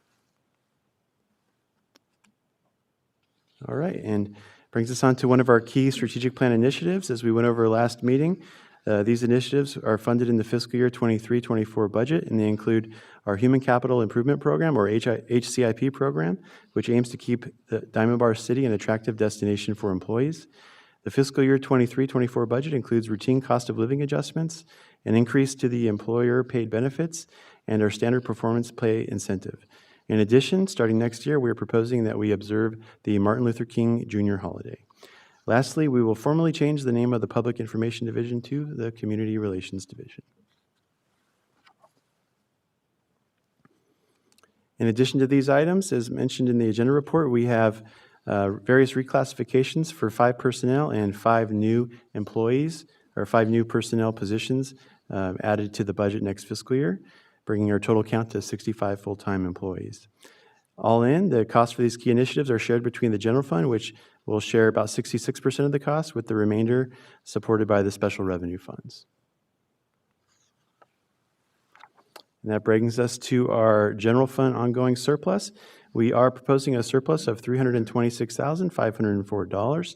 S12: All right, and brings us on to one of our key strategic plan initiatives. As we went over last meeting, these initiatives are funded in the fiscal year 23-24 budget, and they include our Human Capital Improvement Program, or HCIP program, which aims to keep the Diamond Bar City an attractive destination for employees. The fiscal year 23-24 budget includes routine cost of living adjustments, an increase to the employer-paid benefits, and our standard performance pay incentive. In addition, starting next year, we are proposing that we observe the Martin Luther King Jr. holiday. Lastly, we will formally change the name of the Public Information Division to the Community Relations Division. In addition to these items, as mentioned in the agenda report, we have various reclassifications for 5 personnel and 5 new employees, or 5 new personnel positions added to the budget next fiscal year, bringing our total count to 65 full-time employees. All in, the costs for these key initiatives are shared between the general fund, which will share about 66% of the cost, with the remainder supported by the special revenue funds. And that brings us to our general fund ongoing surplus. We are proposing a surplus of $326,504.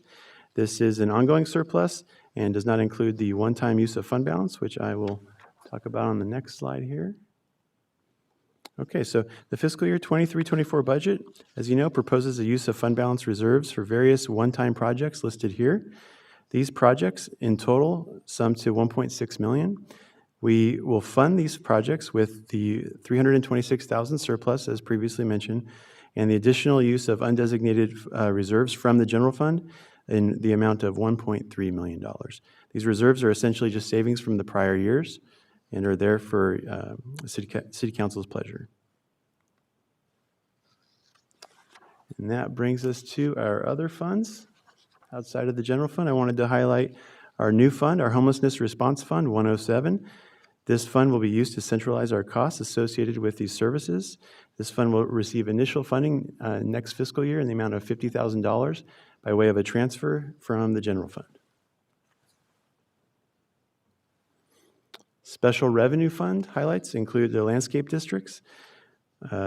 S12: This is an ongoing surplus and does not include the one-time use of fund balance, which I will talk about on the next slide here. Okay, so the fiscal year 23-24 budget, as you know, proposes a use of fund balance reserves for various one-time projects listed here. These projects in total sum to $1.6 million. We will fund these projects with the $326,000 surplus, as previously mentioned, and the additional use of undesignated reserves from the general fund in the amount of $1.3 million. These reserves are essentially just savings from the prior years and are there for City Council's pleasure. And that brings us to our other funds outside of the general fund. I wanted to highlight our new fund, our Homelessness Response Fund 107. This fund will be used to centralize our costs associated with these services. This fund will receive initial funding next fiscal year in the amount of $50,000 by way of a transfer from the general fund. Special revenue fund highlights include the landscape districts.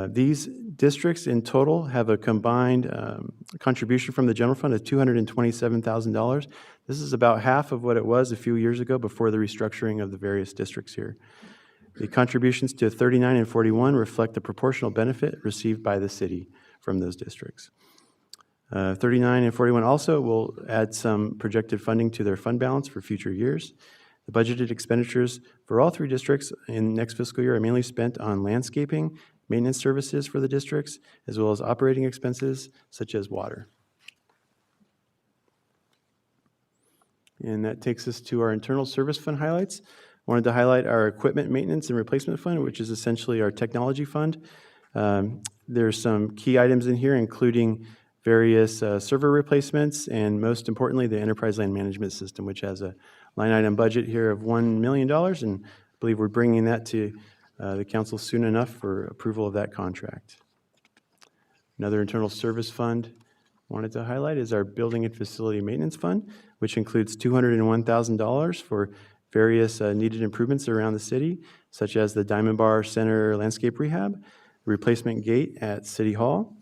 S12: These districts in total have a combined contribution from the general fund of $227,000. This is about half of what it was a few years ago before the restructuring of the various districts here. The contributions to 39 and 41 reflect the proportional benefit received by the city from those districts. 39 and 41 also will add some projected funding to their fund balance for future years. The budgeted expenditures for all 3 districts in next fiscal year are mainly spent on landscaping, maintenance services for the districts, as well as operating expenses such as water. And that takes us to our internal service fund highlights. I wanted to highlight our equipment maintenance and replacement fund, which is essentially our technology fund. There's some key items in here, including various server replacements, and most importantly, the Enterprise Land Management System, which has a line item budget here of $1 million, and I believe we're bringing that to the council soon enough for approval of that contract. Another internal service fund I wanted to highlight is our Building and Facility Maintenance Fund, which includes $201,000 for various needed improvements around the city, such as the Diamond Bar Center landscape rehab, replacement gate at City Hall,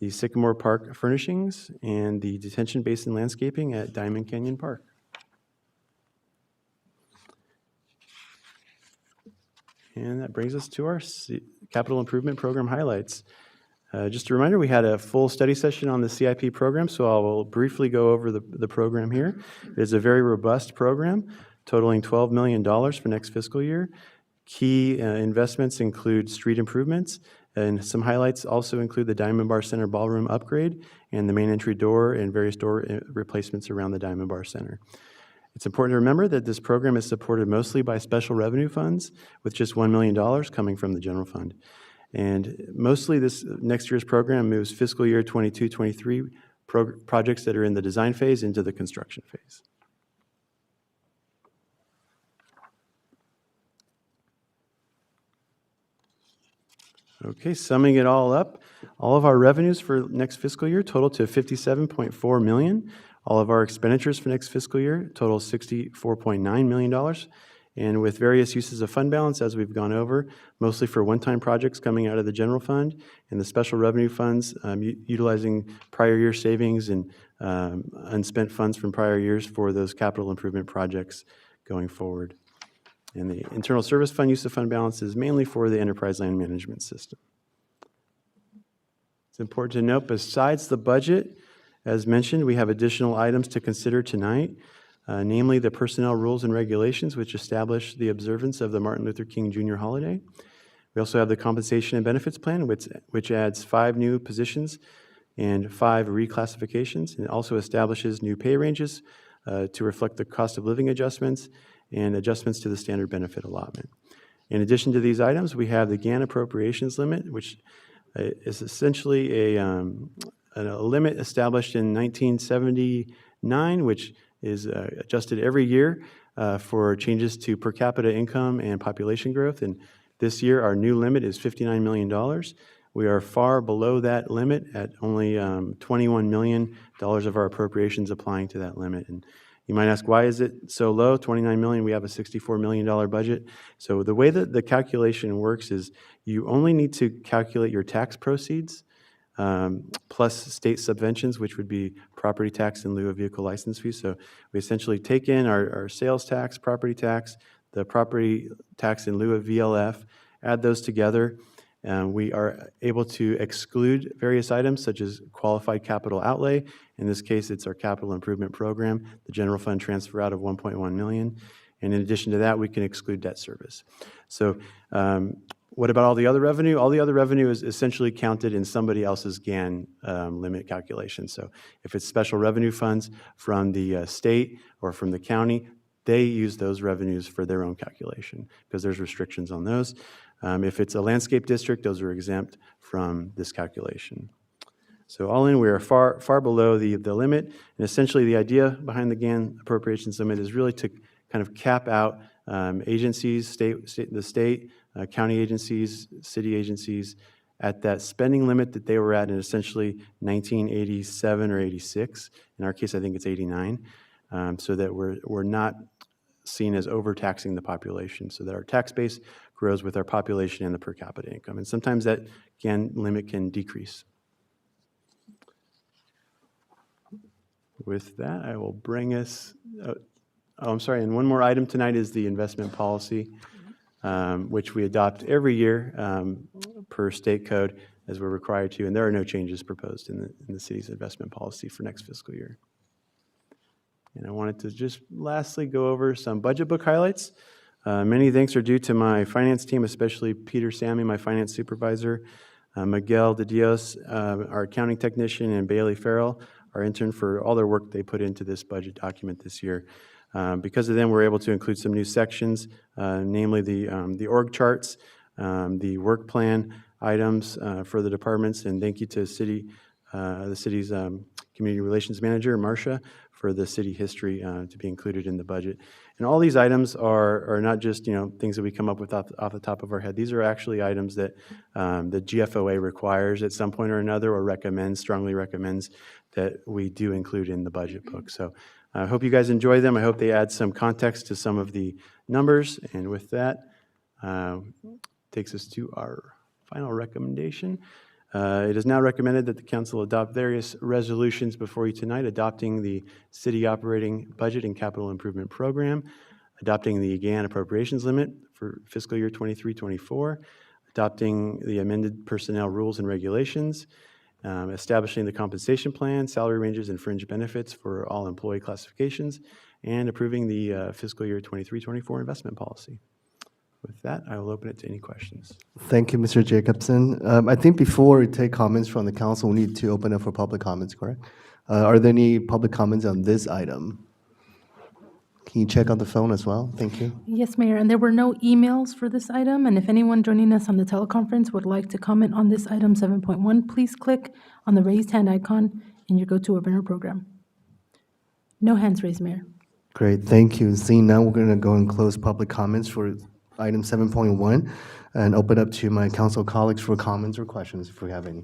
S12: the Sycamore Park furnishings, and the detention basin landscaping at Diamond Canyon Park. And that brings us to our capital improvement program highlights. Just a reminder, we had a full study session on the CIP program, so I will briefly go over the program here. It is a very robust program, totaling $12 million for next fiscal year. Key investments include street improvements, and some highlights also include the Diamond Bar Center ballroom upgrade and the main entry door and various door replacements around the Diamond Bar Center. It's important to remember that this program is supported mostly by special revenue funds, with just $1 million coming from the general fund. And mostly this next year's program moves fiscal year 22-23 projects that are in the design phase into the construction phase. Okay, summing it all up, all of our revenues for next fiscal year total to $57.4 million. All of our expenditures for next fiscal year total $64.9 million. And with various uses of fund balance, as we've gone over, mostly for one-time projects coming out of the general fund and the special revenue funds, utilizing prior year savings and unspent funds from prior years for those capital improvement projects going forward. And the internal service fund use of fund balance is mainly for the Enterprise Land Management System. It's important to note, besides the budget, as mentioned, we have additional items to consider tonight. Namely the personnel rules and regulations, which establish the observance of the Martin Luther King Jr. holiday. We also have the compensation and benefits plan, which adds 5 new positions and 5 reclassifications, and also establishes new pay ranges to reflect the cost of living adjustments and adjustments to the standard benefit allotment. In addition to these items, we have the GAN appropriations limit, which is essentially a limit established in 1979, which is adjusted every year for changes to per capita income and population growth. And this year, our new limit is $59 million. We are far below that limit at only $21 million of our appropriations applying to that limit. And you might ask, why is it so low, $29 million? We have a $64 million budget. So the way that the calculation works is you only need to calculate your tax proceeds plus state subventions, which would be property tax in lieu of vehicle license fees. So we essentially take in our sales tax, property tax, the property tax in lieu of VLF, add those together, and we are able to exclude various items such as qualified capital outlay. In this case, it's our capital improvement program, the general fund transfer out of $1.1 million. And in addition to that, we can exclude debt service. So what about all the other revenue? All the other revenue is essentially counted in somebody else's GAN limit calculation. So if it's special revenue funds from the state or from the county, they use those revenues for their own calculation because there's restrictions on those. If it's a landscape district, those are exempt from this calculation. So all in, we are far below the limit. And essentially the idea behind the GAN appropriations limit is really to kind of cap out agencies, the state, county agencies, city agencies at that spending limit that they were at in essentially 1987 or 86. In our case, I think it's 89, so that we're not seen as overtaxing the population, so that our tax base grows with our population and the per capita income. And sometimes that GAN limit can decrease. With that, I will bring us, I'm sorry, and one more item tonight is the investment policy, which we adopt every year per state code as we're required to, and there are no changes proposed in the city's investment policy for next fiscal year. And I wanted to just lastly go over some budget book highlights. Many thanks are due to my finance team, especially Peter Sammy, my finance supervisor, Miguel De Dios, our accounting technician, and Bailey Farrell, our intern, for all their work they put into this budget document this year. Because of them, we're able to include some new sections, namely the org charts, the work plan items for the departments, and thank you to City the city's community relations manager, Marcia, for the city history to be included in the budget. And all these items are not just, things that we come up with off the top of our head. These are actually items that the GFOA requires at some point or another, or strongly recommends that we do include in the budget book. So I hope you guys enjoy them. I hope they add some context to some of the numbers. And with that, takes us to our final recommendation. It is now recommended that the council adopt various resolutions before you tonight, adopting the city operating budget and capital improvement program, adopting the GAN appropriations limit for fiscal year 23-24, adopting the amended personnel rules and regulations, establishing the compensation plan, salary ranges, and fringe benefits for all employee classifications, and approving the fiscal year 23-24 investment policy. With that, I will open it to any questions.
S3: Thank you, Mr. Jacobson. I think before we take comments from the council, we need to open up for public comments, correct? Are there any public comments on this item? Can you check on the phone as well? Thank you.
S1: Yes, Mayor, and there were no emails for this item, and if anyone joining us on the teleconference would like to comment on this item 7.1, please click on the raised hand icon in your GoToWebinar program. No hands raised, Mayor.
S3: Great, thank you. Seeing now, we're going to go and close public comments for item 7.1 and open up to my council colleagues for comments or questions if we have any.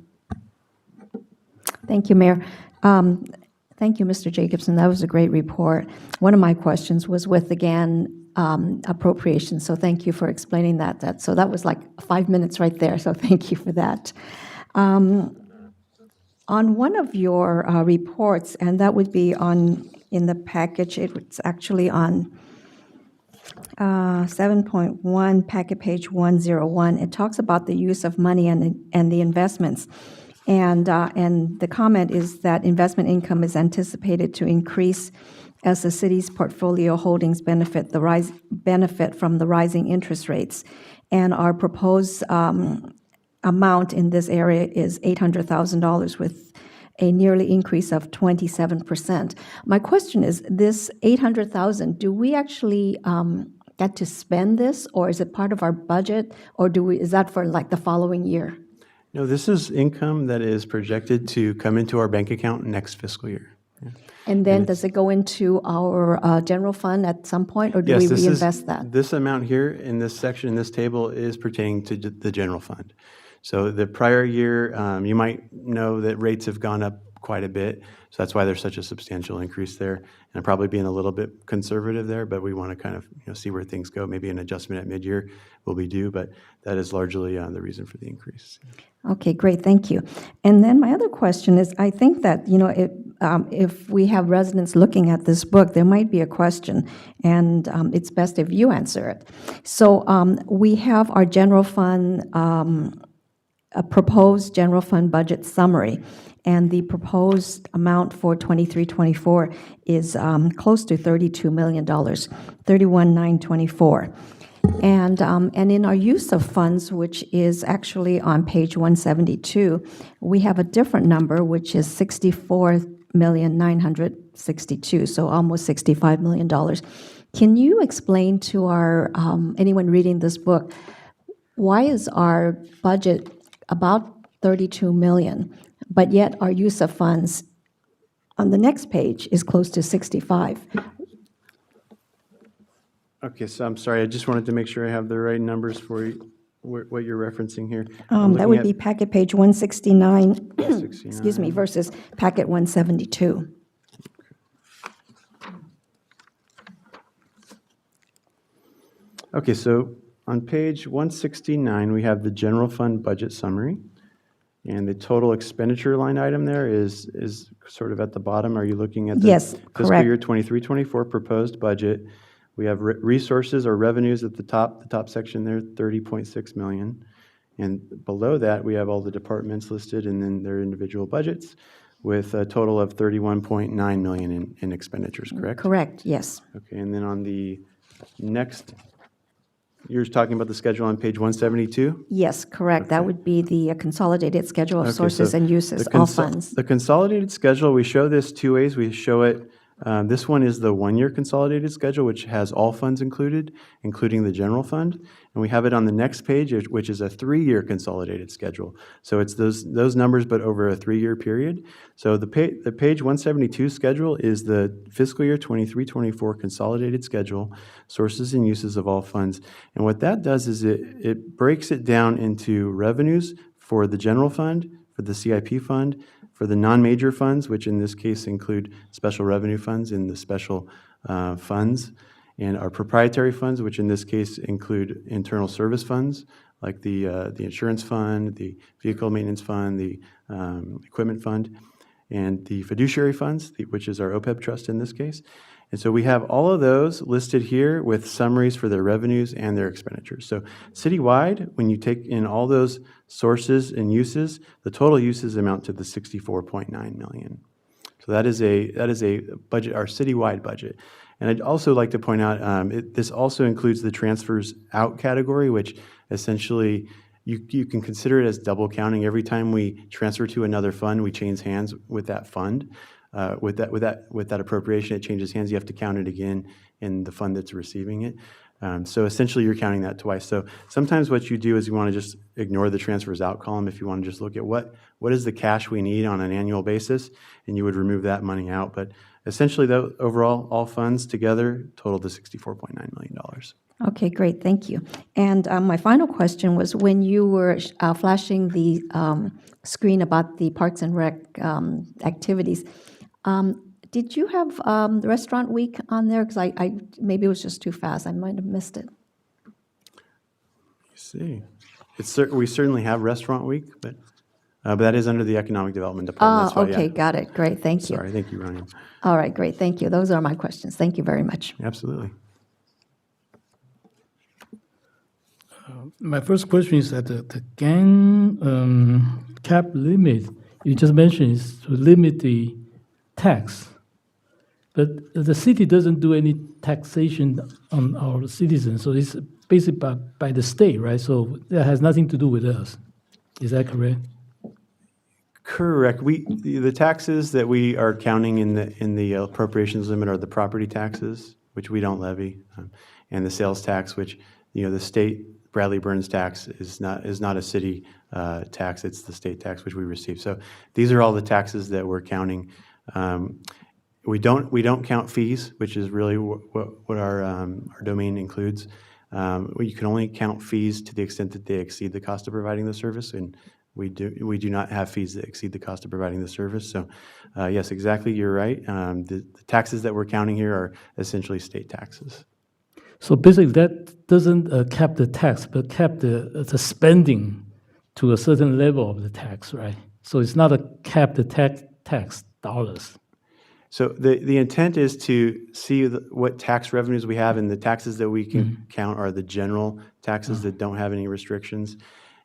S8: Thank you, Mayor. Thank you, Mr. Jacobson. That was a great report. One of my questions was with the GAN appropriation, so thank you for explaining that. So that was like 5 minutes right there, so thank you for that. On one of your reports, and that would be in the package, it's actually on 7.1, packet page 101. It talks about the use of money and the investments. And the comment is that investment income is anticipated to increase as the city's portfolio holdings benefit from the rising interest rates. And our proposed amount in this area is $800,000 with a nearly increase of 27%. My question is, this $800,000, do we actually get to spend this, or is it part of our budget, or is that for like the following year?
S12: No, this is income that is projected to come into our bank account next fiscal year. Yeah.
S8: And then does it go into our general fund at some point, or do we reinvest that?
S12: This amount here in this section, in this table, is pertaining to the general fund. So the prior year, you might know that rates have gone up quite a bit, so that's why there's such a substantial increase there. And probably being a little bit conservative there, but we want to kind of see where things go. Maybe an adjustment at mid-year will be due, but that is largely the reason for the increase.
S8: Okay, great, thank you. And then my other question is, I think that, if we have residents looking at this book, there might be a question, and it's best if you answer it. So we have our general fund, a proposed general fund budget summary, and the proposed amount for 23-24 is close to $32 million, $31,924. And in our use of funds, which is actually on page 172, we have a different number, which is $64,962, so almost $65 million. Can you explain to our anyone reading this book, why is our budget about $32 million, but yet our use of funds on the next page is close to 65?
S12: Okay, so I'm sorry, I just wanted to make sure I have the right numbers for you, what you're referencing here.
S8: That would be packet page 169,
S12: 169.
S8: excuse me, versus packet 172.
S12: Okay, so on page 169, we have the general fund budget summary. And the total expenditure line item there is sort of at the bottom. Are you looking at the fiscal
S8: correct.
S12: year 23-24 proposed budget? We have resources or revenues at the top section there, 30.6 million. And below that, we have all the departments listed and then their individual budgets with a total of 31.9 million in expenditures, correct?
S8: Correct, yes.
S12: Okay, and then on the next, you're talking about the schedule on page 172?
S8: Yes, correct. That would be the consolidated schedule of
S12: Okay,
S8: sources
S12: so
S8: and uses,
S12: the
S8: all funds.
S12: The consolidated schedule, we show this two ways. We show it This one is the one-year consolidated schedule, which has all funds included, including the general fund. And we have it on the next page, which is a three-year consolidated schedule. So it's those numbers, but over a three-year period. So the page 172 schedule is the fiscal year 23-24 consolidated schedule, sources and uses of all funds. And what that does is it breaks it down into revenues for the general fund, for the CIP fund, for the non-major funds, which in this case include special revenue funds and the special funds, and our proprietary funds, which in this case include internal service funds, like the insurance fund, the vehicle maintenance fund, the equipment fund, and the fiduciary funds, which is our OPEB trust in this case. And so we have all of those listed here with summaries for their revenues and their expenditures. So citywide, when you take in all those sources and uses, the total uses amount to the 64.9 million. So that is a budget, our citywide budget. And I'd also like to point out, this also includes the transfers out category, which essentially you can consider it as double counting. Every time we transfer to another fund, we change hands with that fund. With that appropriation, it changes hands. You have to count it again in the fund that's receiving it. So essentially, you're counting that twice. So sometimes what you do is you want to just ignore the transfers out column if you want to just look at what is the cash we need on an annual basis, and you would remove that money out. But essentially, overall, all funds together total to $64.9 million.
S8: Okay, great, thank you. And my final question was, when you were flashing the screen about the Parks and Rec activities, did you have the Restaurant Week on there? Because I maybe it was just too fast. I might have missed it.
S12: See, we certainly have Restaurant Week, but that is under the Economic Development Department. That's why,
S8: Okay,
S12: yeah.
S8: got it. Great, thank you.
S12: Sorry, thank you, Ryan.
S8: All right, great, thank you. Those are my questions. Thank you very much.
S12: Absolutely.
S4: My first question is that the gang cap limit, you just mentioned, is to limit the tax. But the city doesn't do any taxation on our citizens, so it's basically by the state, right? So that has nothing to do with us. Is that correct?
S12: Correct. The taxes that we are counting in the appropriations limit are the property taxes, which we don't levy, and the sales tax, which the state Bradley Burns tax is not a city tax; it's the state tax which we receive. So these are all the taxes that we're counting. We don't count fees, which is really what our domain includes. You can only count fees to the extent that they exceed the cost of providing the service, and we do not have fees that exceed the cost of providing the service. So yes, exactly, you're right. The taxes that we're counting here are essentially state taxes.
S4: So basically, that doesn't cap the tax, but cap the spending to a certain level of the tax, right? So it's not a cap the tax dollars.
S12: So the intent is to see what tax revenues we have, and the taxes that we can count are the general taxes that don't have any restrictions.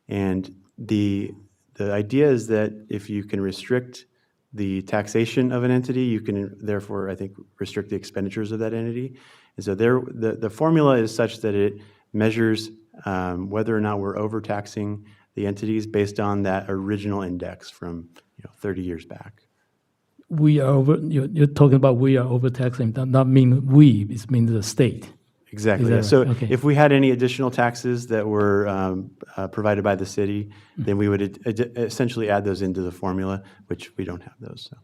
S12: And the idea is that if you can restrict the taxation of an entity, you can therefore, I think, restrict the expenditures of that entity. And so the formula is such that it measures whether or not we're overtaxing the entities based on that original index from 30 years back.
S4: We are you're talking about we are overtaxing, not mean we, it means the state.
S12: Exactly.
S4: Is that
S12: So
S4: right? Okay.
S12: if we had any additional taxes that were provided by the city, then we would essentially add those into the formula, which we don't have those. So.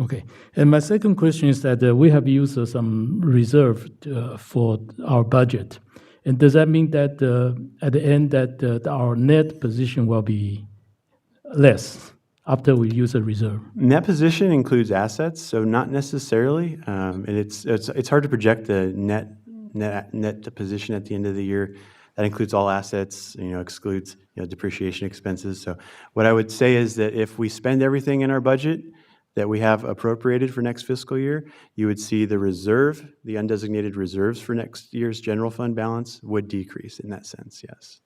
S4: Okay. And my second question is that we have used some reserve for our budget. And does that mean that at the end that our net position will be less after we use a reserve?
S12: Net position includes assets, so not necessarily. And it's hard to project the net position at the end of the year. That includes all assets, excludes depreciation expenses. So what I would say is that if we spend everything in our budget that we have appropriated for next fiscal year, you would see the reserve, the undesignated reserves for next year's general fund balance would decrease in that sense, yes.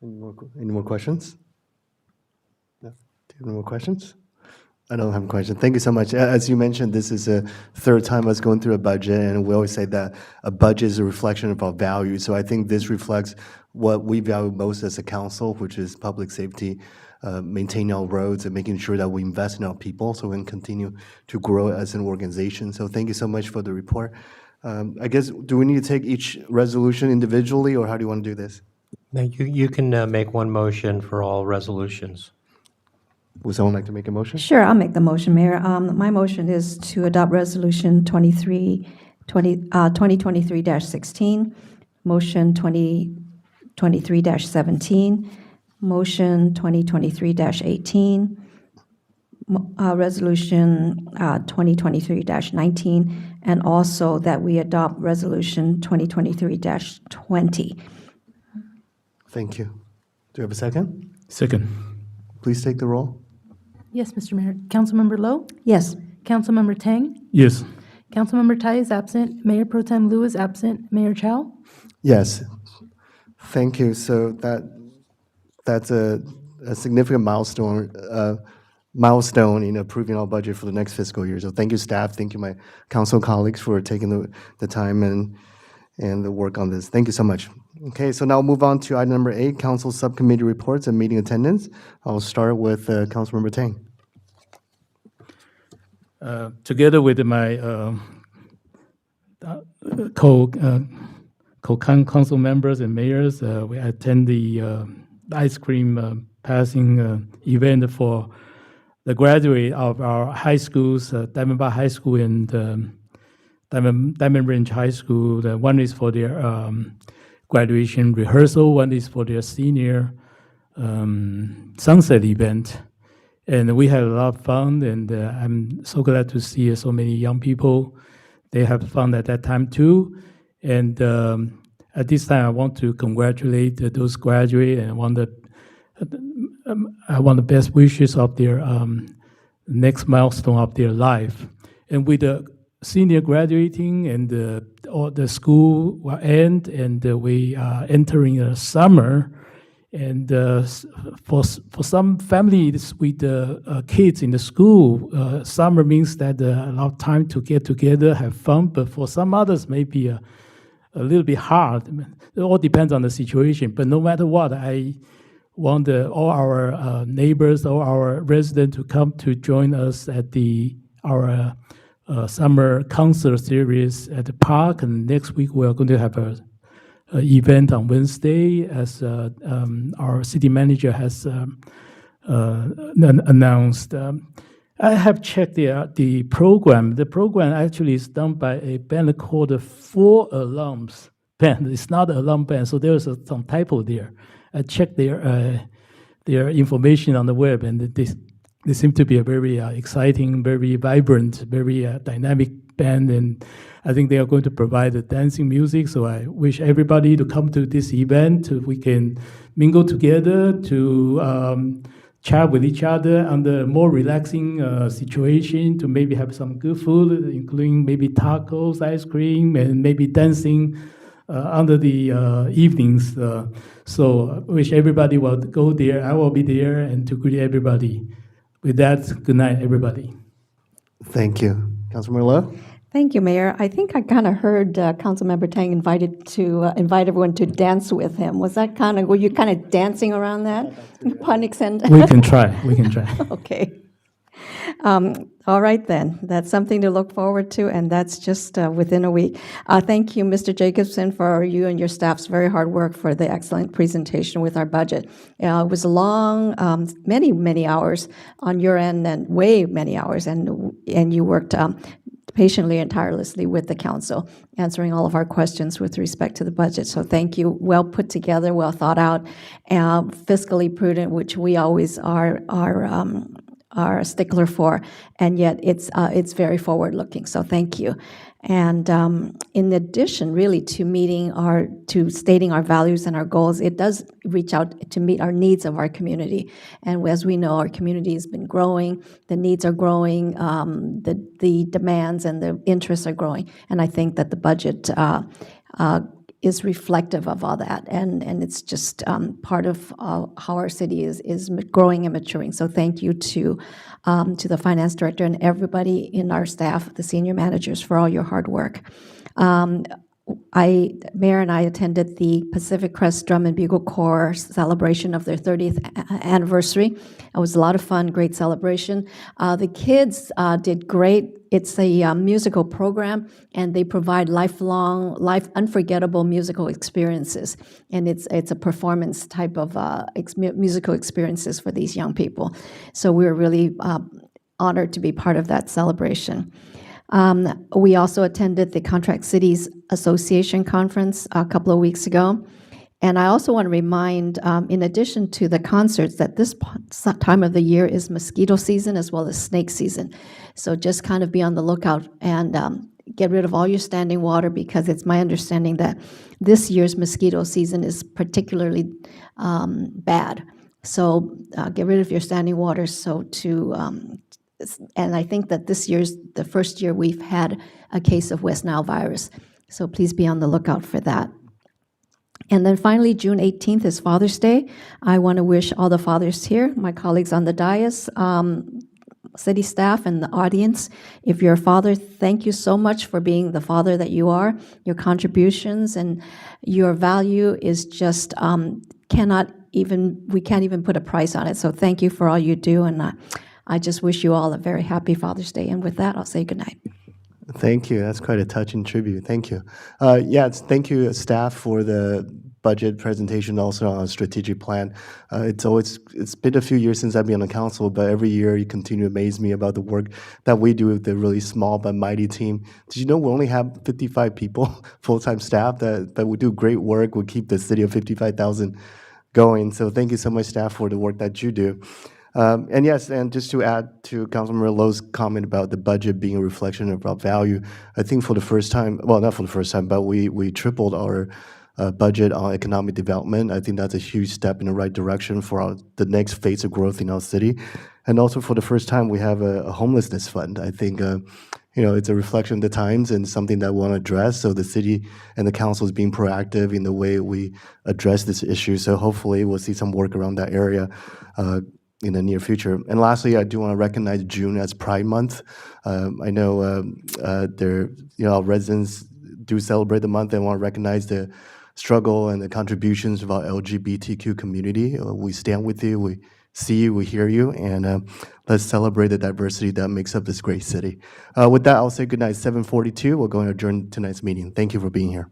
S3: Any more questions? No? Do you have any more questions? I don't have a question. Thank you so much. As you mentioned, this is the third time us going through a budget, and we always say that a budget is a reflection of our values. So I think this reflects what we value most as a council, which is public safety, maintaining our roads, and making sure that we invest in our people so we can continue to grow as an organization. So thank you so much for the report. I guess, do we need to take each resolution individually, or how do you want to do this?
S7: Now, you can make one motion for all resolutions.
S3: Would someone like to make a motion?
S8: Sure, I'll make the motion, Mayor. My motion is to adopt Resolution 2023-16, Motion 2023-17, Motion 2023-18, Resolution 2023-19, and also that we adopt Resolution 2023-20.
S3: Thank you. Do you have a second?
S4: Second.
S3: Please take the roll.
S1: Yes, Mr. Mayor. Councilmember Lowe?
S8: Yes.
S1: Councilmember Tang?
S4: Yes.
S1: Councilmember Tai is absent. Mayor Pro Tem Liu is absent. Mayor Chow?
S3: Yes. Thank you. So that's a significant milestone in approving our budget for the next fiscal year. So thank you, staff. Thank you, my council colleagues, for taking the time and the work on this. Thank you so much. Okay, so now we'll move on to item number 8, council subcommittee reports and meeting attendance. I'll start with Councilmember Tang.
S4: Together with my council members and mayors, we attend the ice cream passing event for the graduate of our high schools, Diamond Bar High School and Diamond Range High School. The one is for their graduation rehearsal, one is for their senior sunset event. And we had a lot of fun, and I'm so glad to see so many young people. They have fun at that time too. And at this time, I want to congratulate those graduates, and I want the best wishes of their next milestone of their life. And with the senior graduating and all the school will end, and we are entering the summer. And for some families with kids in the school, summer means that a lot of time to get together, have fun. But for some others, maybe a little bit hard. It all depends on the situation. But no matter what, I want all our neighbors, all our residents to come to join us at our summer concert series at the park. And next week, we're going to have a event on Wednesday, as our city manager has announced. I have checked the program. The program actually is done by a band called the Four Alums Band. It's not an alum band, so there's some typo there. I checked their information on the web, and they seem to be a very exciting, very vibrant, very dynamic band, and I think they are going to provide the dancing music. So I wish everybody to come to this event. We can mingle together to chat with each other under a more relaxing situation, to maybe have some good food, including maybe tacos, ice cream, and maybe dancing under the evenings. So I wish everybody will go there. I will be there, and to greet everybody. With that, good night, everybody.
S3: Thank you. Councilmember Lowe?
S8: Thank you, Mayor. I think I kind of heard Councilmember Tang invite everyone to dance with him. Was that were you kind of dancing around that? Pun intended?
S4: We can try.
S8: Okay. All right, then. That's something to look forward to, and that's just within a week. Thank you, Mr. Jacobson, for you and your staff's very hard work for the excellent presentation with our budget. It was long, many, many hours on your end, and way many hours, and you worked patiently and tirelessly with the council, answering all of our questions with respect to the budget. So thank you. Well put together, well thought out, fiscally prudent, which we always are a stickler for, and yet it's very forward-looking. So thank you. And in addition, really, to stating our values and our goals, it does reach out to meet our needs of our community. And as we know, our community has been growing, the needs are growing, the demands and the interests are growing. And I think that the budget is reflective of all that, and it's just part of how our city is growing and maturing. So thank you to the finance director and everybody in our staff, the senior managers, for all your hard work. Mayor and I attended the Pacific Crest Drum and Bugle Corps celebration of their 30th anniversary. It was a lot of fun, great celebration. The kids did great. It's a musical program, and they provide unforgettable musical experiences. And it's a performance type of musical experiences for these young people. So we were really honored to be part of that celebration. We also attended the Contract Cities Association Conference a couple of weeks ago. And I also want to remind, in addition to the concerts, that this time of the year is mosquito season as well as snake season. So just kind of be on the lookout and get rid of all your standing water, because it's my understanding that this year's mosquito season is particularly bad. So get rid of your standing water and I think that this year's the first year we've had a case of West Nile virus. So please be on the lookout for that. And then finally, June 18th is Father's Day. I want to wish all the fathers here, my colleagues on the dais, city staff, and the audience. If you're a father, thank you so much for being the father that you are. Your contributions and your value is just we can't even put a price on it. So thank you for all you do, and I just wish you all a very happy Father's Day. And with that, I'll say goodnight.
S3: Thank you. That's quite a touching tribute. Thank you. Thank you, staff, for the budget presentation, also on a strategic plan. It's been a few years since I've been on the council, but every year you continue to amaze me about the work that we do with the really small but mighty team. Did you know we only have 55 people, full-time staff, that we do great work. We keep the city of 55,000 going. So thank you so much, staff, for the work that you do. And just to add to Councilmember Lowe's comment about the budget being a reflection of our value, I think for the first time, well, not for the first time, but we tripled our budget on economic development. I think that's a huge step in the right direction for the next phase of growth in our city. And also for the first time, we have a homelessness fund. I think it's a reflection of the times and something that we want to address. So the city and the council is being proactive in the way we address this issue. So hopefully we'll see some work around that area in the near future. And lastly, I do want to recognize June as Pride Month. I know our residents do celebrate the month and want to recognize the struggle and the contributions of our LGBTQ community. We stand with you, we see you, we hear you, and let's celebrate the diversity that makes up this great city. With that, I'll say goodnight. 7:42. We're going to adjourn tonight's meeting. Thank you for being here.